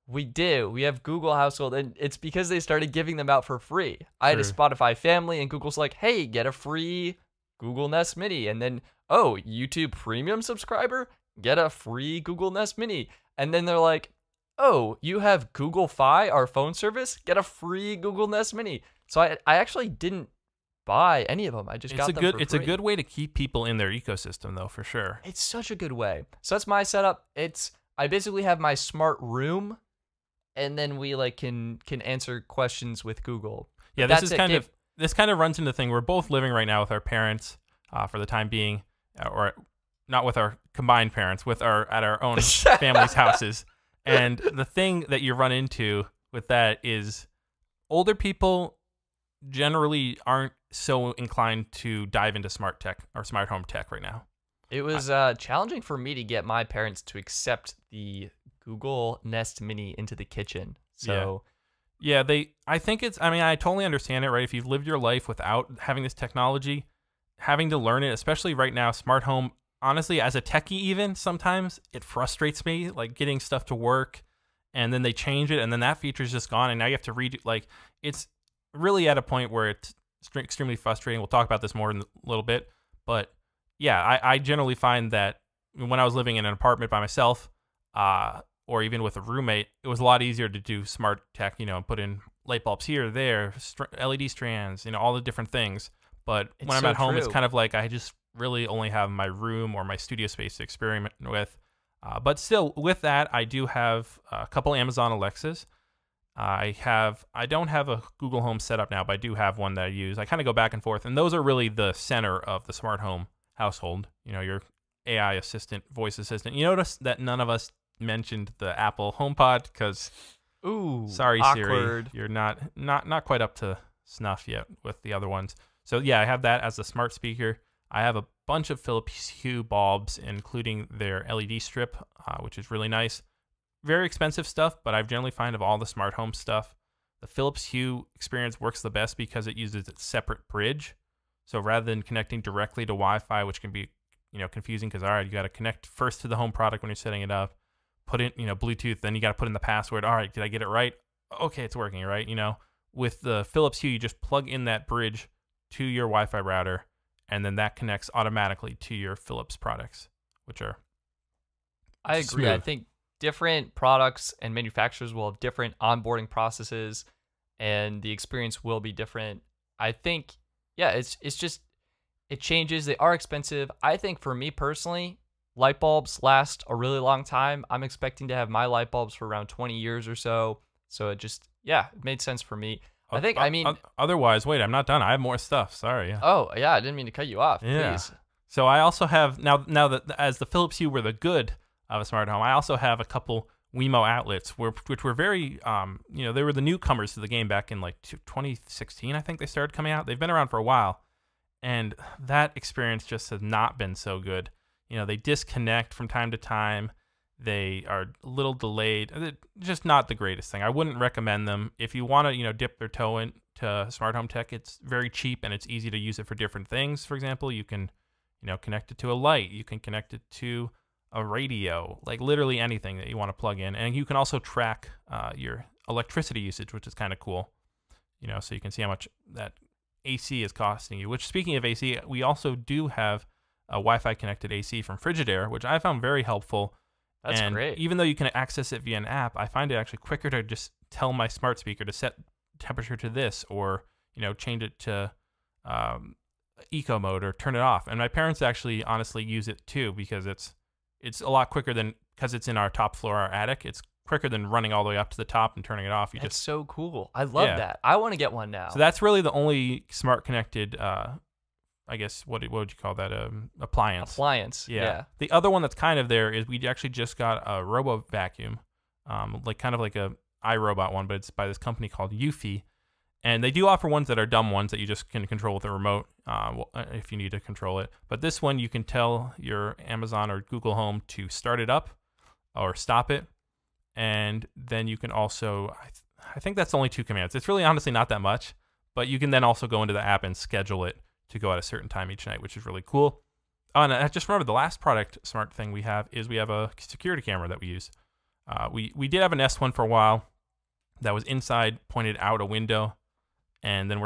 We do. We have Google Household, and it's because they started giving them out for free. I had a Spotify family, and Google's like, hey, get a free Google Nest Mini. And then, oh, YouTube Premium subscriber? Get a free Google Nest Mini. And then they're like, oh, you have Google Fi, our phone service? Get a free Google Nest Mini. So I actually didn't buy any of them. I just got them for free. It's a good way to keep people in their ecosystem, though, for sure. It's such a good way. So that's my setup. I basically have my smart room, and then we can answer questions with Google. Yeah, this kind of runs into the thing. We're both living right now with our parents for the time being, or not with our combined parents, at our own family's houses. And the thing that you run into with that is older people generally aren't so inclined to dive into smart tech or smart home tech right now. It was challenging for me to get my parents to accept the Google Nest Mini into the kitchen. So yeah, I totally understand it, right? If you've lived your life without having this technology, having to learn it, especially right now, smart home, honestly, as a techie even, sometimes it frustrates me, like getting stuff to work, and then they change it, and then that feature's just gone, and now you have to redo, it's really at a point where it's extremely frustrating. We'll talk about this more in a little bit, but yeah, I generally find that when I was living in an apartment by myself, or even with a roommate, it was a lot easier to do smart tech, and put in light bulbs here, there, LED strands, all the different things. But when I'm at home, it's kind of like I just really only have my room or my studio space to experiment with. But still, with that, I do have a couple Amazon Alexas. I don't have a Google Home setup now, but I do have one that I use. I kind of go back and forth, and those are really the center of the smart home household. Your AI assistant, voice assistant. You notice that none of us mentioned the Apple HomePod because, sorry, awkward. Siri, you're not quite up to snuff yet with the other ones. So yeah, I have that as a smart speaker. I have a bunch of Philips Hue bulbs, including their LED strip, which is really nice. Very expensive stuff, but I generally find of all the smart home stuff, the Philips Hue experience works the best because it uses its separate bridge. So rather than connecting directly to Wi-Fi, which can be confusing because, all right, you got to connect first to the home product when you're setting it up, put in Bluetooth, then you got to put in the password. All right, did I get it right? Okay, it's working, right? With the Philips Hue, you just plug in that bridge to your Wi-Fi router, and then that connects automatically to your Philips products, which are I agree. smooth. I think different products and manufacturers will have different onboarding processes, and the experience will be different. I think, yeah, it's just, it changes. They are expensive. I think for me personally, light bulbs last a really long time. I'm expecting to have my light bulbs for around 20 years or so. So it just, it made sense for me. Otherwise, wait, I'm not done. I have more stuff. Sorry. Yeah. Oh, yeah, I didn't mean to cut you off. Yeah. Please. So I also have, now that as the Philips Hue were the good of a smart home, I also have a couple Wemo outlets, which were very, they were the newcomers to the game back in 2016, I think they started coming out. They've been around for a while, and that experience just has not been so good. They disconnect from time to time. They are a little delayed. Just not the greatest thing. I wouldn't recommend them. If you want to, dip their toe into smart home tech, it's very cheap and it's easy to use it for different things. For example, you can, connect it to a light. You can connect it to a radio, like literally anything that you want to plug in. And you can also track your electricity usage, which is kind of cool. So you can see how much that AC is costing you. Which, speaking of AC, we also do have a Wi-Fi connected AC from Frigidaire, which I found very helpful. That's great. Even though you can access it via an app, I find it actually quicker to just tell my smart speaker to set temperature to this, or change it to eco mode, or turn it off. And my parents actually honestly use it too, because it's a lot quicker because it's in our top floor, our attic. It's quicker than running all the way up to the top and turning it off. That's so cool. I love that. I want to get one now. So that's really the only smart connected I guess, what would you call that? Appliance. Yeah. The other one that's kind of there is we actually just got a Robo Vacuum like kind of like a iRobot one, but it's by this company called Eufy. And they do offer ones that are dumb ones that you just can control with a remote if you need to control it. But this one, you can tell your Amazon or Google Home to start it up or stop it. And then you can also, I think that's only 2 commands. It's really honestly not that much, but you can then also go into the app and schedule it to go at a certain time each night, which is really cool. Oh, and I just remembered the last product smart thing we have is we have a security camera that we use. We did have a Nest one for a while that was inside, pointed out a window. And then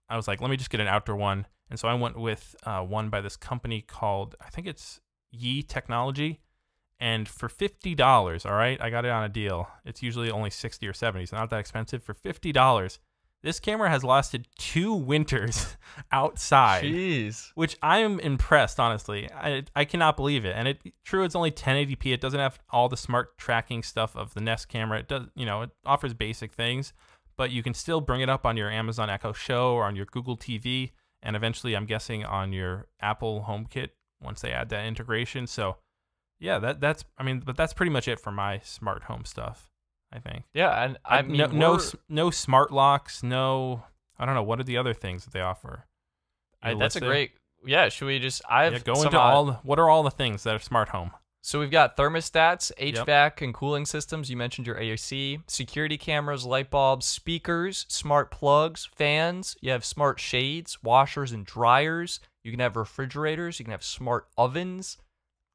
I was like, let me just get an outdoor one. And so I went with one by this company called, I think it's Yi Technology. And for $50, all right, I got it on a deal. It's usually only $60 or $70, so not that expensive. For $50, this camera has lasted 2 winters outside. Jeez. Which I am impressed, honestly. I cannot believe it. And true, it's only 1080p. It doesn't have all the smart tracking stuff of the Nest camera. It does, it offers basic things, but you can still bring it up on your Amazon Echo Show or on your Google TV, and eventually, I'm guessing, on your Apple HomeKit once they add that integration. So, yeah, but that's pretty much it for my smart home stuff, I think. Yeah, and I mean, no smart locks, no, I don't know, what are the other things that they offer? That's a great, yeah, should we just, what are all the things that are smart home? So we've got thermostats, HVAC and cooling systems. You mentioned your AAC, security cameras, light bulbs, speakers, smart plugs, fans. You have smart shades, washers and dryers. You can have refrigerators. You can have smart ovens.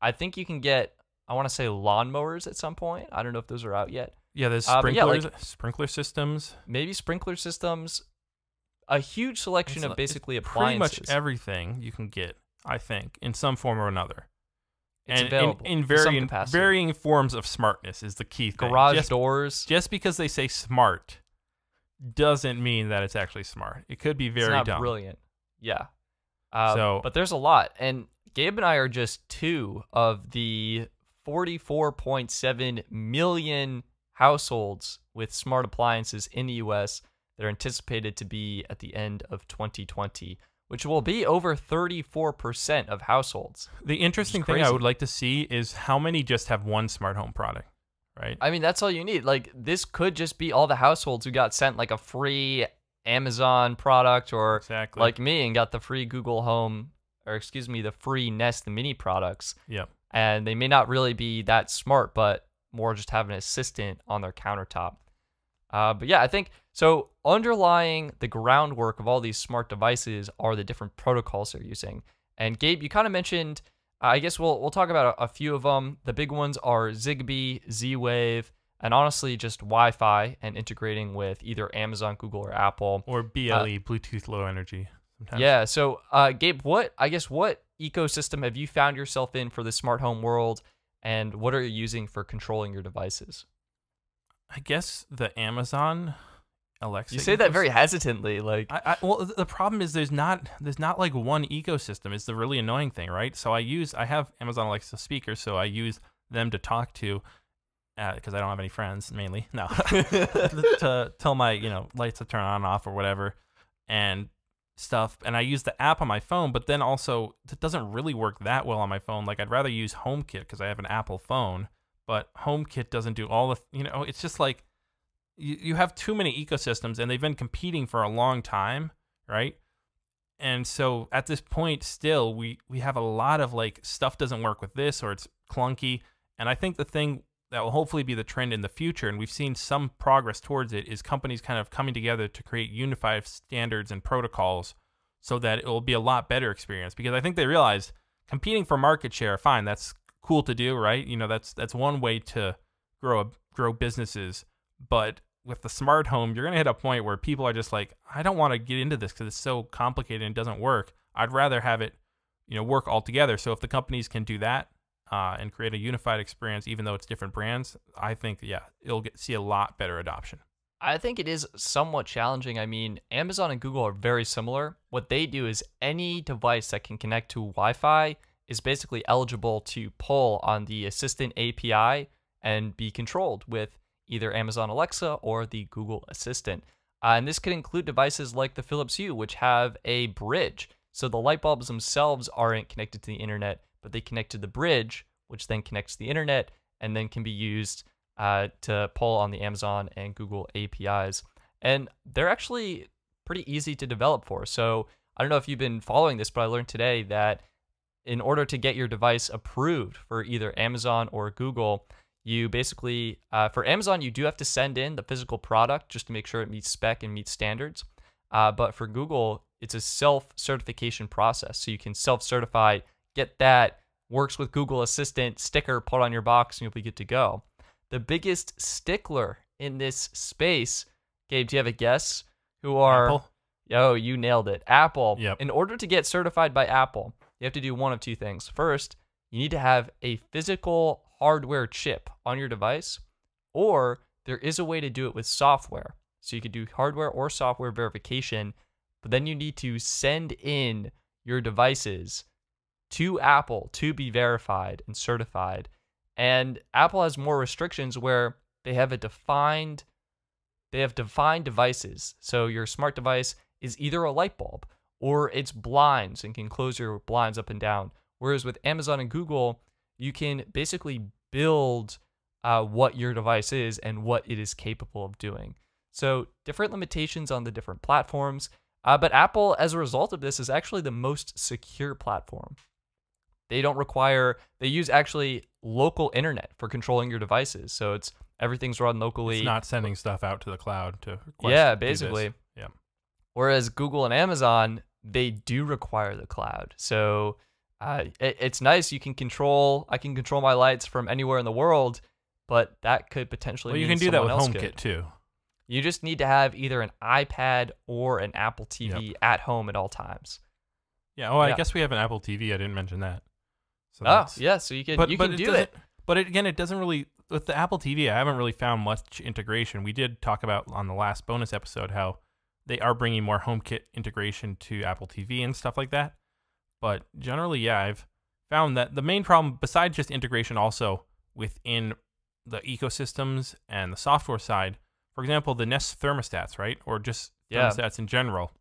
I think you can get, I want to say lawnmowers at some point. I don't know if those are out yet. Yeah, there's sprinklers, sprinkler systems. Maybe sprinkler systems. A huge selection of basically appliances. Pretty much everything you can get, I think, in some form or another. It's available in varying forms of smartness is the key thing. Garage doors. Just because they say smart doesn't mean that it's actually smart. It could be very dumb. Brilliant. Yeah. But there's a lot. And Gabe and I are just 2 of the 44.7 million households with smart appliances in the U.S. that are anticipated to be at the end of 2020. Which will be over 34% of households. The interesting thing I would like to see is how many just have one smart home product, right? I mean, that's all you need. Like, this could just be all the households who got sent like a free Amazon product, or like me and got the free Google Home, or the free Nest Mini products. Yep. And they may not really be that smart, but more just have an assistant on their countertop. But yeah, I think so. Underlying the groundwork of all these smart devices are the different protocols they're using. And Gabe, you kind of mentioned, I guess we'll talk about a few of them. The big ones are Zigbee, Z-Wave, and honestly just Wi-Fi and integrating with either Amazon, Google, or Apple. Or BLE, Bluetooth Low Energy. Sometimes. Yeah. So Gabe, what ecosystem have you found yourself in for the smart home world, and what are you using for controlling your devices? I guess the Amazon Alexa. You say that very hesitantly, like. Well, the problem is there's not like one ecosystem. It's the really annoying thing, right? So I have Amazon Alexa speakers, so I use them to talk to, because I don't have any friends mainly. No, to tell my lights to turn on and off or whatever, and stuff. And I use the app on my phone, but then also it doesn't really work that well on my phone. Like I'd rather use HomeKit because I have an Apple phone. But HomeKit doesn't do all the, it's just like you have too many ecosystems, and they've been competing for a long time, right? And so at this point, still, we have a lot of like stuff doesn't work with this, or it's clunky. And I think the thing that will hopefully be the trend in the future, and we've seen some progress towards it, is companies kind of coming together to create unified standards and protocols so that it will be a lot better experience. Because I think they realize competing for market share, fine, that's cool to do, right? That's one way to grow businesses. But with the smart home, you're gonna hit a point where people are just like, I don't want to get into this because it's so complicated and it doesn't work. I'd rather have it, work all together. So if the companies can do that and create a unified experience, even though it's different brands, I think it'll see a lot better adoption. I think it is somewhat challenging. I mean, Amazon and Google are very similar. What they do is any device that can connect to Wi-Fi is basically eligible to pull on the Assistant API and be controlled with either Amazon Alexa or the Google Assistant. And this could include devices like the Philips Hue, which have a bridge. So the light bulbs themselves aren't connected to the internet, but they connect to the bridge, which then connects to the internet and then can be used to pull on the Amazon and Google APIs. And they're actually pretty easy to develop for. So I don't know if you've been following this, but I learned today that in order to get your device approved for either Amazon or Google, you basically, for Amazon, you do have to send in the physical product just to make sure it meets spec and meets standards. But for Google, it's a self-certification process. So you can self-certify, get that works with Google Assistant sticker put on your box, and you'll be good to go. The biggest stickler in this space, Gabe, do you have a guess? Who are... Apple? Oh, you nailed it. Apple. Yep. In order to get certified by Apple, you have to do one of two things. First, you need to have a physical hardware chip on your device, or there is a way to do it with software. So you could do hardware or software verification, but then you need to send in your devices to Apple to be verified and certified. And Apple has more restrictions where they have defined devices. So your smart device is either a light bulb or it's blinds and can close your blinds up and down. Whereas with Amazon and Google, you can basically build what your device is and what it is capable of doing. So different limitations on the different platforms. But Apple, as a result of this, is actually the most secure platform. They use actually local internet for controlling your devices. So everything's run locally. It's not sending stuff out to the cloud to request. Yeah, basically. Yeah. Whereas Google and Amazon, they do require the cloud. So it's nice. I can control my lights from anywhere in the world, but that could potentially Well, you mean can do that with someone else could. HomeKit too. You just need to have either an iPad or an Apple TV at home at all times. Yeah. Oh, I guess we have an Apple TV. I didn't mention that. So so you can do it. But again, it doesn't really, with the Apple TV, I haven't really found much integration. We did talk about on the last bonus episode how they are bringing more HomeKit integration to Apple TV and stuff like that. But generally, yeah, I've found that the main problem, besides just integration also within the ecosystems and the software side, for example, the Nest thermostats, right? Or just thermostats in general.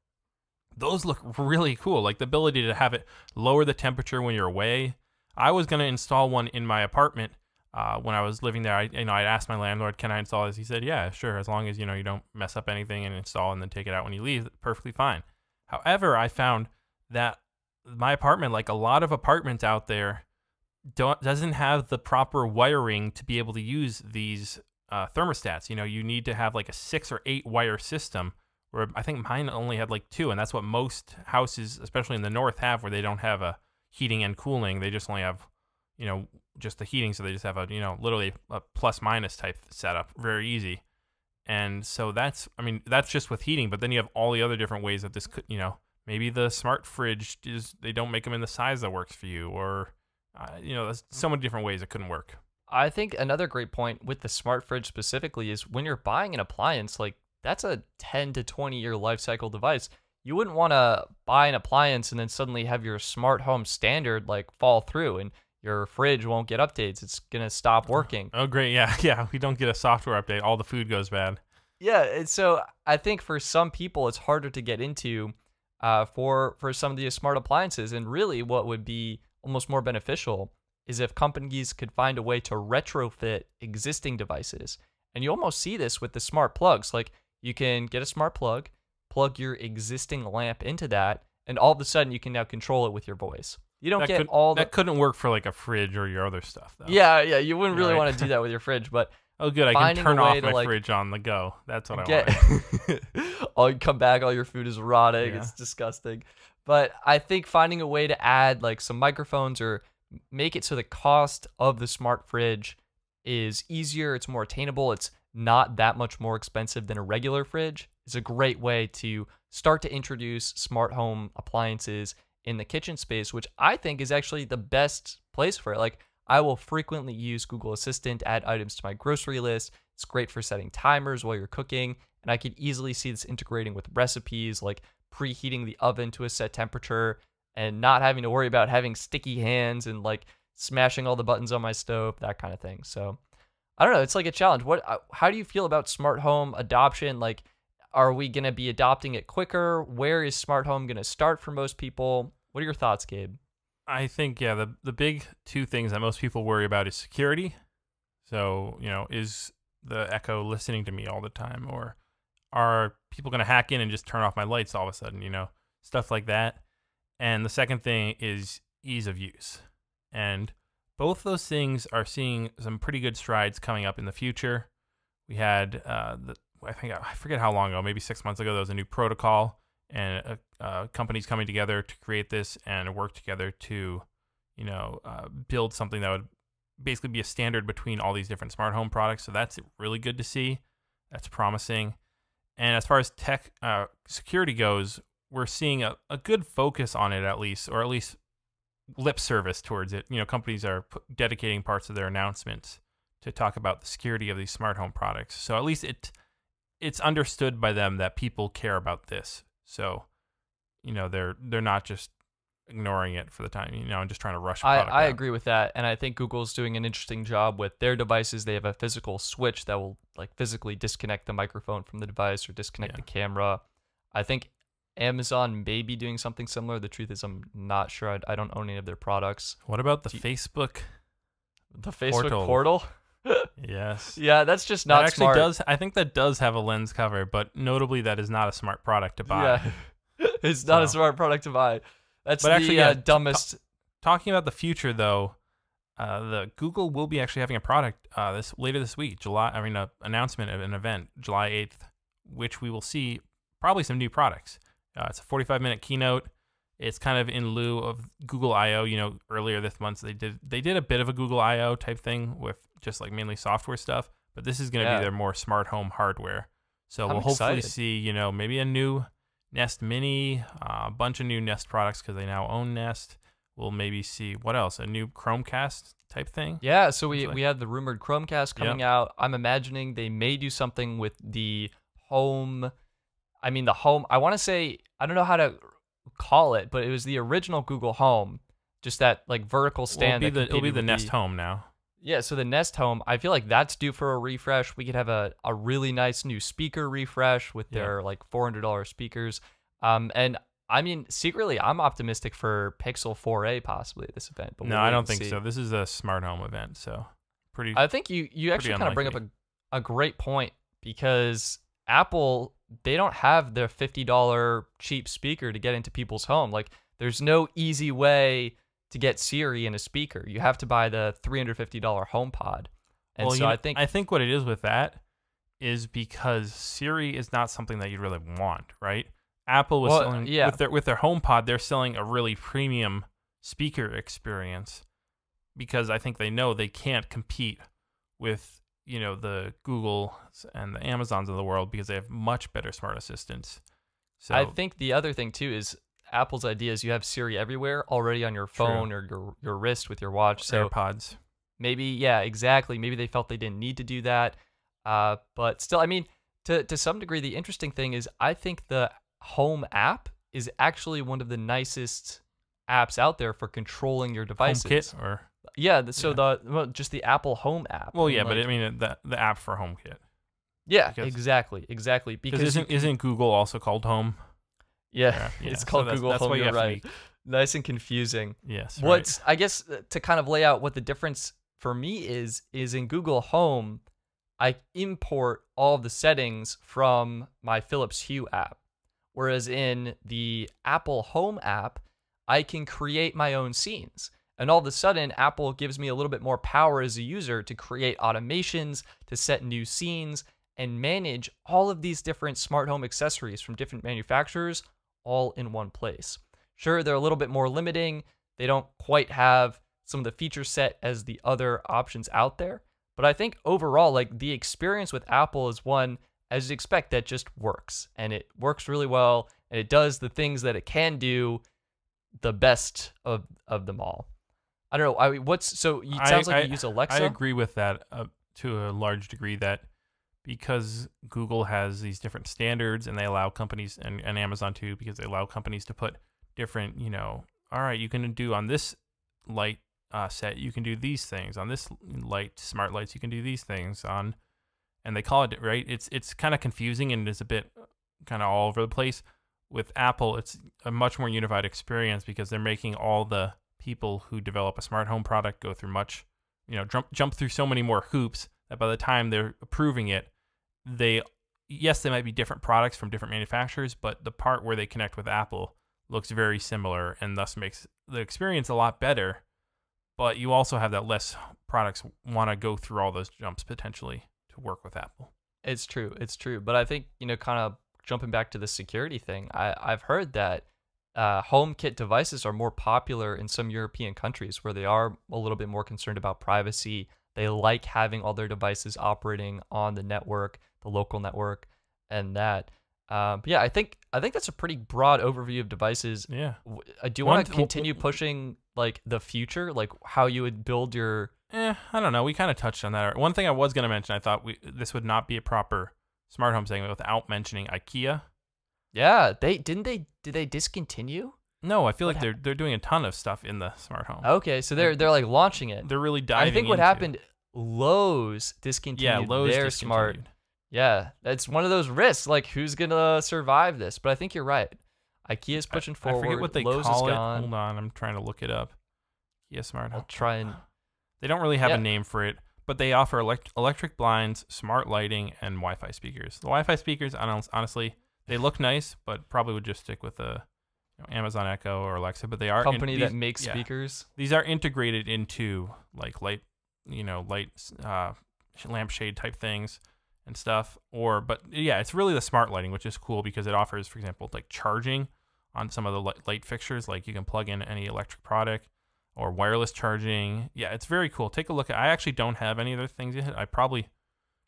Those look really cool. Like the ability to have it lower the temperature when you're away. I was going to install one in my apartment when I was living there. I asked my landlord, can I install this? He said, yeah, sure. As long as, you don't mess up anything and install and then take it out when you leave, perfectly fine. However, I found that my apartment, like a lot of apartments out there, doesn't have the proper wiring to be able to use these thermostats. You need to have like a 6 or 8 wire system, where I think mine only had like 2, and that's what most houses, especially in the north, have, where they don't have a heating and cooling. They just only have, just the heating, so they just have a, literally a plus minus type setup, very easy. And so that's just with heating, but then you have all the other different ways that this could, maybe the smart fridge they don't make them in the size that works for you, or there's so many different ways it couldn't work. I think another great point with the smart fridge specifically is when you're buying an appliance, like that's a 10 to 20 year life cycle device. You wouldn't want to buy an appliance and then suddenly have your smart home standard like fall through and your fridge won't get updates. It's going to stop working. Oh, great. Yeah. We don't get a software update. All the food goes bad. Yeah. And so I think for some people, it's harder to get into for some of these smart appliances. And really what would be almost more beneficial is if companies could find a way to retrofit existing devices. And you almost see this with the smart plugs. Like you can get a smart plug your existing lamp into that, and all of a sudden you can now control it with your voice. You don't that couldn't work for like a fridge or your other stuff, though. Yeah, you wouldn't really want to do that with your fridge, but oh, good, I can turn off my fridge on the go. That's what I want. You come back, all your food is rotting. Yeah. It's disgusting. But I think finding a way to add like some microphones or make it so the cost of the smart fridge is easier, it's more attainable, it's not that much more expensive than a regular fridge, is a great way to start to introduce smart home appliances in the kitchen space, which I think is actually the best place for it. Like I will frequently use Google Assistant to add items to my grocery list. It's great for setting timers while you're cooking, and I could easily see this integrating with recipes, like preheating the oven to a set temperature and not having to worry about having sticky hands and like smashing all the buttons on my stove, that kind of thing. So I don't know. It's like a challenge. How do you feel about smart home adoption? Like, are we going to be adopting it quicker? Where is smart home going to start for most people? What are your thoughts, Gabe? I think, the big 2 things that most people worry about is security. So, is the Echo listening to me all the time, or are people going to hack in and just turn off my lights all of a sudden, stuff like that. And the second thing is ease of use. And both those things are seeing some pretty good strides coming up in the future. We had, I forget how long ago, maybe 6 months ago, there was a new protocol, and companies coming together to create this and work together to, build something that would basically be a standard between all these different smart home products. So that's really good to see. That's promising. And as far as tech security goes, we're seeing a good focus on it, at least lip service towards it. Companies are dedicating parts of their announcements to talk about the security of these smart home products. So at least it's understood by them that people care about this. So, they're not just ignoring it for the time, and just trying to rush product I out. agree with that, and I think Google's doing an interesting job with their devices. They have a physical switch that will physically disconnect the microphone from the device or disconnect the camera. I think Amazon may be doing something similar. The truth is, I'm not sure. I don't own any of their products. What about the Facebook? The Facebook portal? Yes. Yeah, that's just not that actually smart. I think that does have a lens cover, but notably that is not a smart product to buy. Yeah, it's not a smart product to buy. That's dumbest. Talking about the future, though, the Google will be actually having a product later this week. Announcement of an event, July 8th, which we will see probably some new products. It's a 45-minute keynote. It's kind of in lieu of Google I/O. Earlier this month they did a bit of a Google I/O type thing with just mainly software stuff, but this is going to be their more smart home hardware. So we'll hopefully see maybe a new Nest Mini, a bunch of new Nest products because they now own Nest. We'll maybe see what else, a new Chromecast type thing. Yeah, so we had the rumored Chromecast coming out. I'm imagining they may do something with the home. I want to say, I don't know how to call it, but it was the original Google Home, just that vertical stand. It'll be the Nest Home now. Yeah, so the Nest Home, I feel like that's due for a refresh. We could have a really nice new speaker refresh with their $400 speakers. And I mean, secretly, I'm optimistic for Pixel 4a possibly at this event. But no, I don't think so. This is a smart home event, so I think you actually kind of bring up a great point, because Apple, they don't have their $50 cheap speaker to get into people's home. There's no easy way to get Siri in a speaker. You have to buy the $350 HomePod. And I think what it is with that is because Siri is not something that you really want, right? Apple was selling with their HomePod, they're selling a really premium speaker experience, because I think they know they can't compete with the Googles and the Amazons of the world, because they have much better smart assistants. So I think the other thing too is Apple's idea is you have Siri everywhere already on your phone or your wrist with your watch. So AirPods. Maybe exactly. Maybe they felt they didn't need to do that. But still, I mean, to some degree, the interesting thing is I think the Home app is actually one of the nicest apps out there for controlling your devices. HomeKit just the Apple Home app. Well, yeah, but I mean the app for HomeKit. Yeah, exactly. Because isn't Google also called Home? Yeah, it's called Google Home. You're right. Nice and confusing. Yes. What's I guess to kind of lay out what the difference for me is in Google Home, I import all of the settings from my Philips Hue app. Whereas in the Apple Home app, I can create my own scenes. And all of a sudden, Apple gives me a little bit more power as a user to create automations, to set new scenes, and manage all of these different smart home accessories from different manufacturers all in one place. Sure, they're a little bit more limiting. They don't quite have some of the feature set as the other options out there. But I think overall, the experience with Apple is one, as you expect, that just works. And it works really well. And it does the things that it can do the best of them all. I don't know. It sounds like you use Alexa. I agree with that to a large degree, that because Google has these different standards and they allow companies, and Amazon too, because they allow companies to put different, all right, you can do on this light set, you can do these things. On this smart lights, you can do these things. And they call it, right? It's kind of confusing and it's a bit kind of all over the place. With Apple, it's a much more unified experience because they're making all the people who develop a smart home product go through much jump through so many more hoops that by the time they're approving it, they might be different products from different manufacturers, but the part where they connect with Apple looks very similar and thus makes the experience a lot better. But you also have that less products want to go through all those jumps potentially to work with Apple. It's true. But I think, kind of jumping back to the security thing, I've heard that HomeKit devices are more popular in some European countries where they are a little bit more concerned about privacy. They like having all their devices operating on the network, the local network, and that. But yeah, I think that's a pretty broad overview of devices. Yeah. Do you want to continue pushing like the future, like how you would build your? I don't know. We kind of touched on that. One thing I was going to mention, I thought this would not be a proper smart home segment without mentioning IKEA. Yeah, did they discontinue? No, I feel like they're doing a ton of stuff in the smart home. Okay, so they're like launching it. They're really diving. I think what happened, Lowe's discontinued their smart. Yeah, that's one of those risks. Like, who's gonna survive this? But I think you're right. IKEA's pushing forward. I forget what they Lowe's call is it. gone. Hold on, I'm trying to look it up. IKEA smart home. I'll try and. They don't really have a name for it, but they offer electric blinds, smart lighting, and Wi-Fi speakers. The Wi-Fi speakers, honestly, they look nice, but probably would just stick with a Amazon Echo or Alexa. But they are company that makes speakers. These are integrated into like light lampshade type things and stuff. But yeah, it's really the smart lighting, which is cool because it offers, for example, like charging on some of the light fixtures. Like you can plug in any electric product or wireless charging. Yeah, it's very cool. Take a look. I actually don't have any other things yet. I probably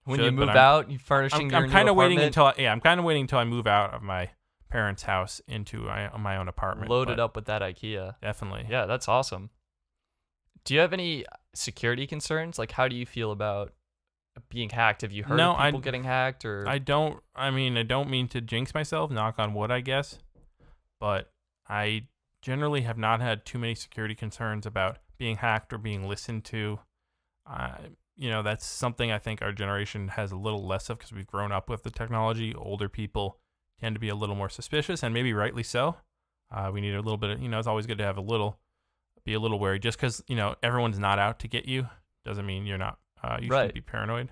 when you move out, you furnishing your new kind of waiting apartment? I'm kind of waiting until I move out of my parents' house into my own apartment. Loaded up with that IKEA. Definitely. Yeah, that's awesome. Do you have any security concerns? Like, how do you feel about being hacked? Have you heard of people getting hacked? Or I don't mean to jinx myself, knock on wood, I guess. But I generally have not had too many security concerns about being hacked or being listened to. That's something I think our generation has a little less of because we've grown up with the technology. Older people tend to be a little more suspicious, and maybe rightly so. We need a little bit of, it's always good to have be a little wary. Just because, everyone's not out to get you doesn't mean you're not, you shouldn't be paranoid.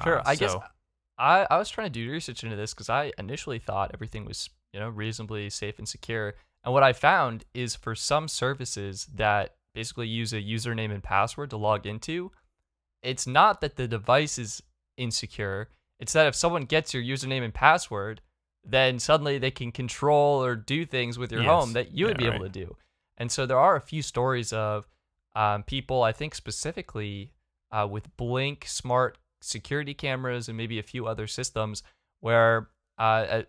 Sure. I guess I was trying to do research into this because I initially thought everything was, reasonably safe and secure. And what I found is for some services that basically use a username and password to log into, it's not that the device is insecure. It's that if someone gets your username and password, then suddenly they can control or do things with your home that you would be able to do. And so there are a few stories of people, I think specifically with Blink smart security cameras and maybe a few other systems where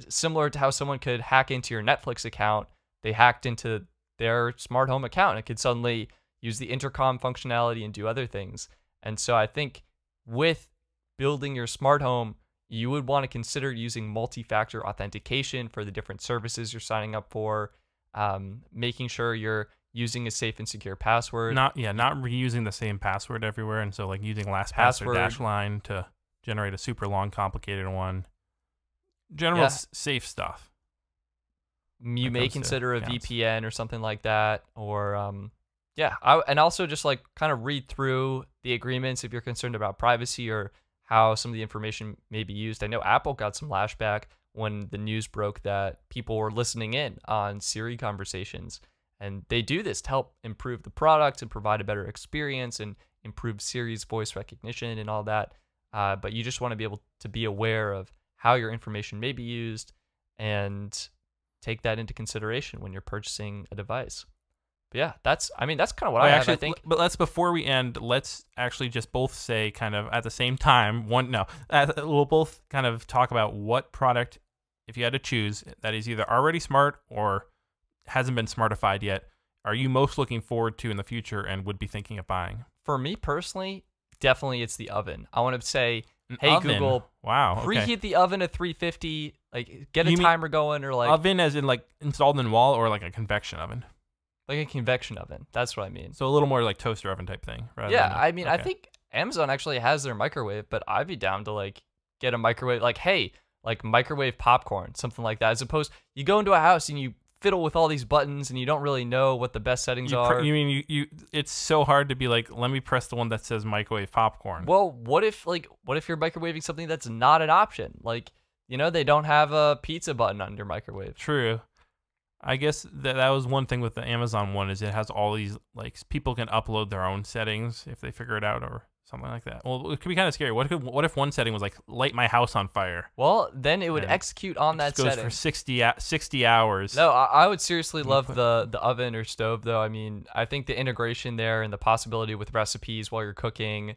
similar to how someone could hack into your Netflix account, they hacked into their smart home account. It could suddenly use the intercom functionality and do other things. And so I think with building your smart home, you would want to consider using multi-factor authentication for the different services you're signing up for, making sure you're using a safe and secure password. Not reusing the same password everywhere. And so like using LastPass or Dashlane to generate a super long, complicated one. General safe stuff. You may consider a VPN or something like that, or and also just like kind of read through the agreements if you're concerned about privacy or how some of the information may be used. I know Apple got some lashback when the news broke that people were listening in on Siri conversations, and they do this to help improve the product and provide a better experience and improve Siri's voice recognition and all that. But you just want to be able to be aware of how your information may be used and take that into consideration when you're purchasing a device. But yeah, that's kind of what I have, I think. But before we end, let's actually just both say kind of at the same time, we'll both kind of talk about what product, if you had to choose, that is either already smart or hasn't been smartified yet, are you most looking forward to in the future and would be thinking of buying? For me personally, definitely it's the oven. I want to say, hey, Google, preheat the oven at 350, like get a timer going, or like oven as in like installed in the wall, or like a convection oven? Like a convection oven. That's what I mean. So a little more like toaster oven type thing. I think Amazon actually has their microwave, but I'd be down to like get a microwave, like, hey, like microwave popcorn, something like that. As opposed, you go into a house and you fiddle with all these buttons and you don't really know what the best settings are. You mean you? It's so hard to be like, let me press the one that says microwave popcorn. Well, what if you're microwaving something that's not an option? Like, they don't have a pizza button on your microwave. True. I guess that was one thing with the Amazon one, is it has all these, like, people can upload their own settings if they figure it out or something like that. Well, it could be kind of scary. What if one setting was like, light my house on fire? Well, then it would execute on that setting. It goes for 60 hours. No, I would seriously love the oven or stove, though. I mean, I think the integration there and the possibility with recipes while you're cooking,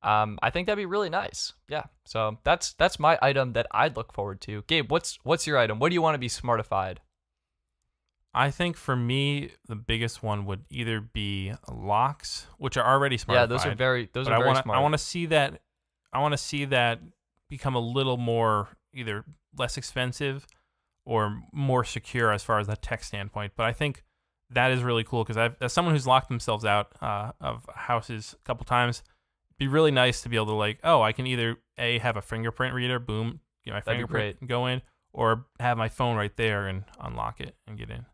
I think that'd be really nice. Yeah. So that's my item that I'd look forward to. Gabe, what's your item? What do you want to be smartified? I think for me, the biggest one would either be locks, which are already smartified. Yeah, those are very smart. I want to see that. I want to see that become a little more either less expensive or more secure as far as that tech standpoint. But I think that is really cool because as someone who's locked themselves out of houses a couple times, it'd be really nice to be able to, like, oh, I can either have a fingerprint reader, boom, get my fingerprint and go in, or have my phone right there and unlock it and get in.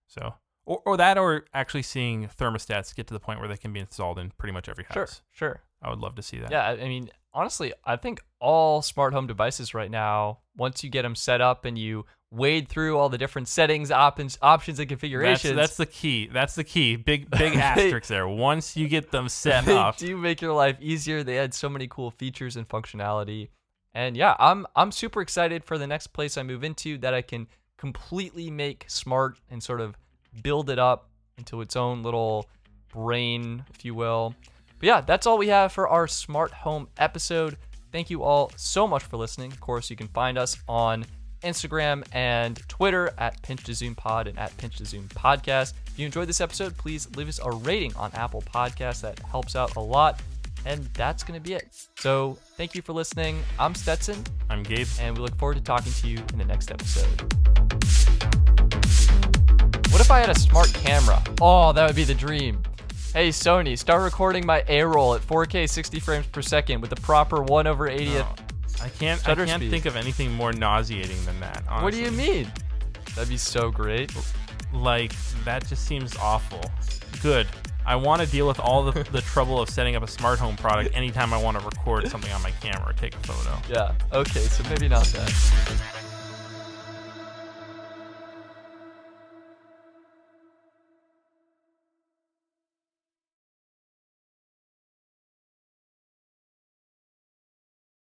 So, or actually seeing thermostats get to the point where they can be installed in pretty much every house. Sure. I would love to see that. Yeah, I mean, honestly, I think all smart home devices right now, once you get them set up and you wade through all the different settings, options, and configurations. That's the key. That's the key. Big asterisk there. Once you get them set up, do make your life easier. They add so many cool features and functionality. And yeah, I'm super excited for the next place I move into that I can completely make smart and sort of build it up into its own little brain, if you will. But yeah, that's all we have for our smart home episode. Thank you all so much for listening. Of course, you can find us on Instagram and Twitter at PinchToZoomPod and at PinchToZoomPodcast. If you enjoyed this episode, please leave us a rating on Apple Podcasts. That helps out a lot. And that's going to be it. So thank you for listening. I'm Stetson. I'm Gabe. And we look forward to talking to you in the next episode. What if I had a smart camera? Oh, that would be the dream. Hey, Sony, start recording my A-roll at 4K 60 frames per second with the proper 1/80th. No, I can't think of anything more nauseating than that, honestly. What do you mean? That'd be so great. Like, that just seems awful. Good. I want to deal with all the trouble of setting up a smart home product anytime I want to record something on my camera or take a photo. Yeah, okay, so maybe not that.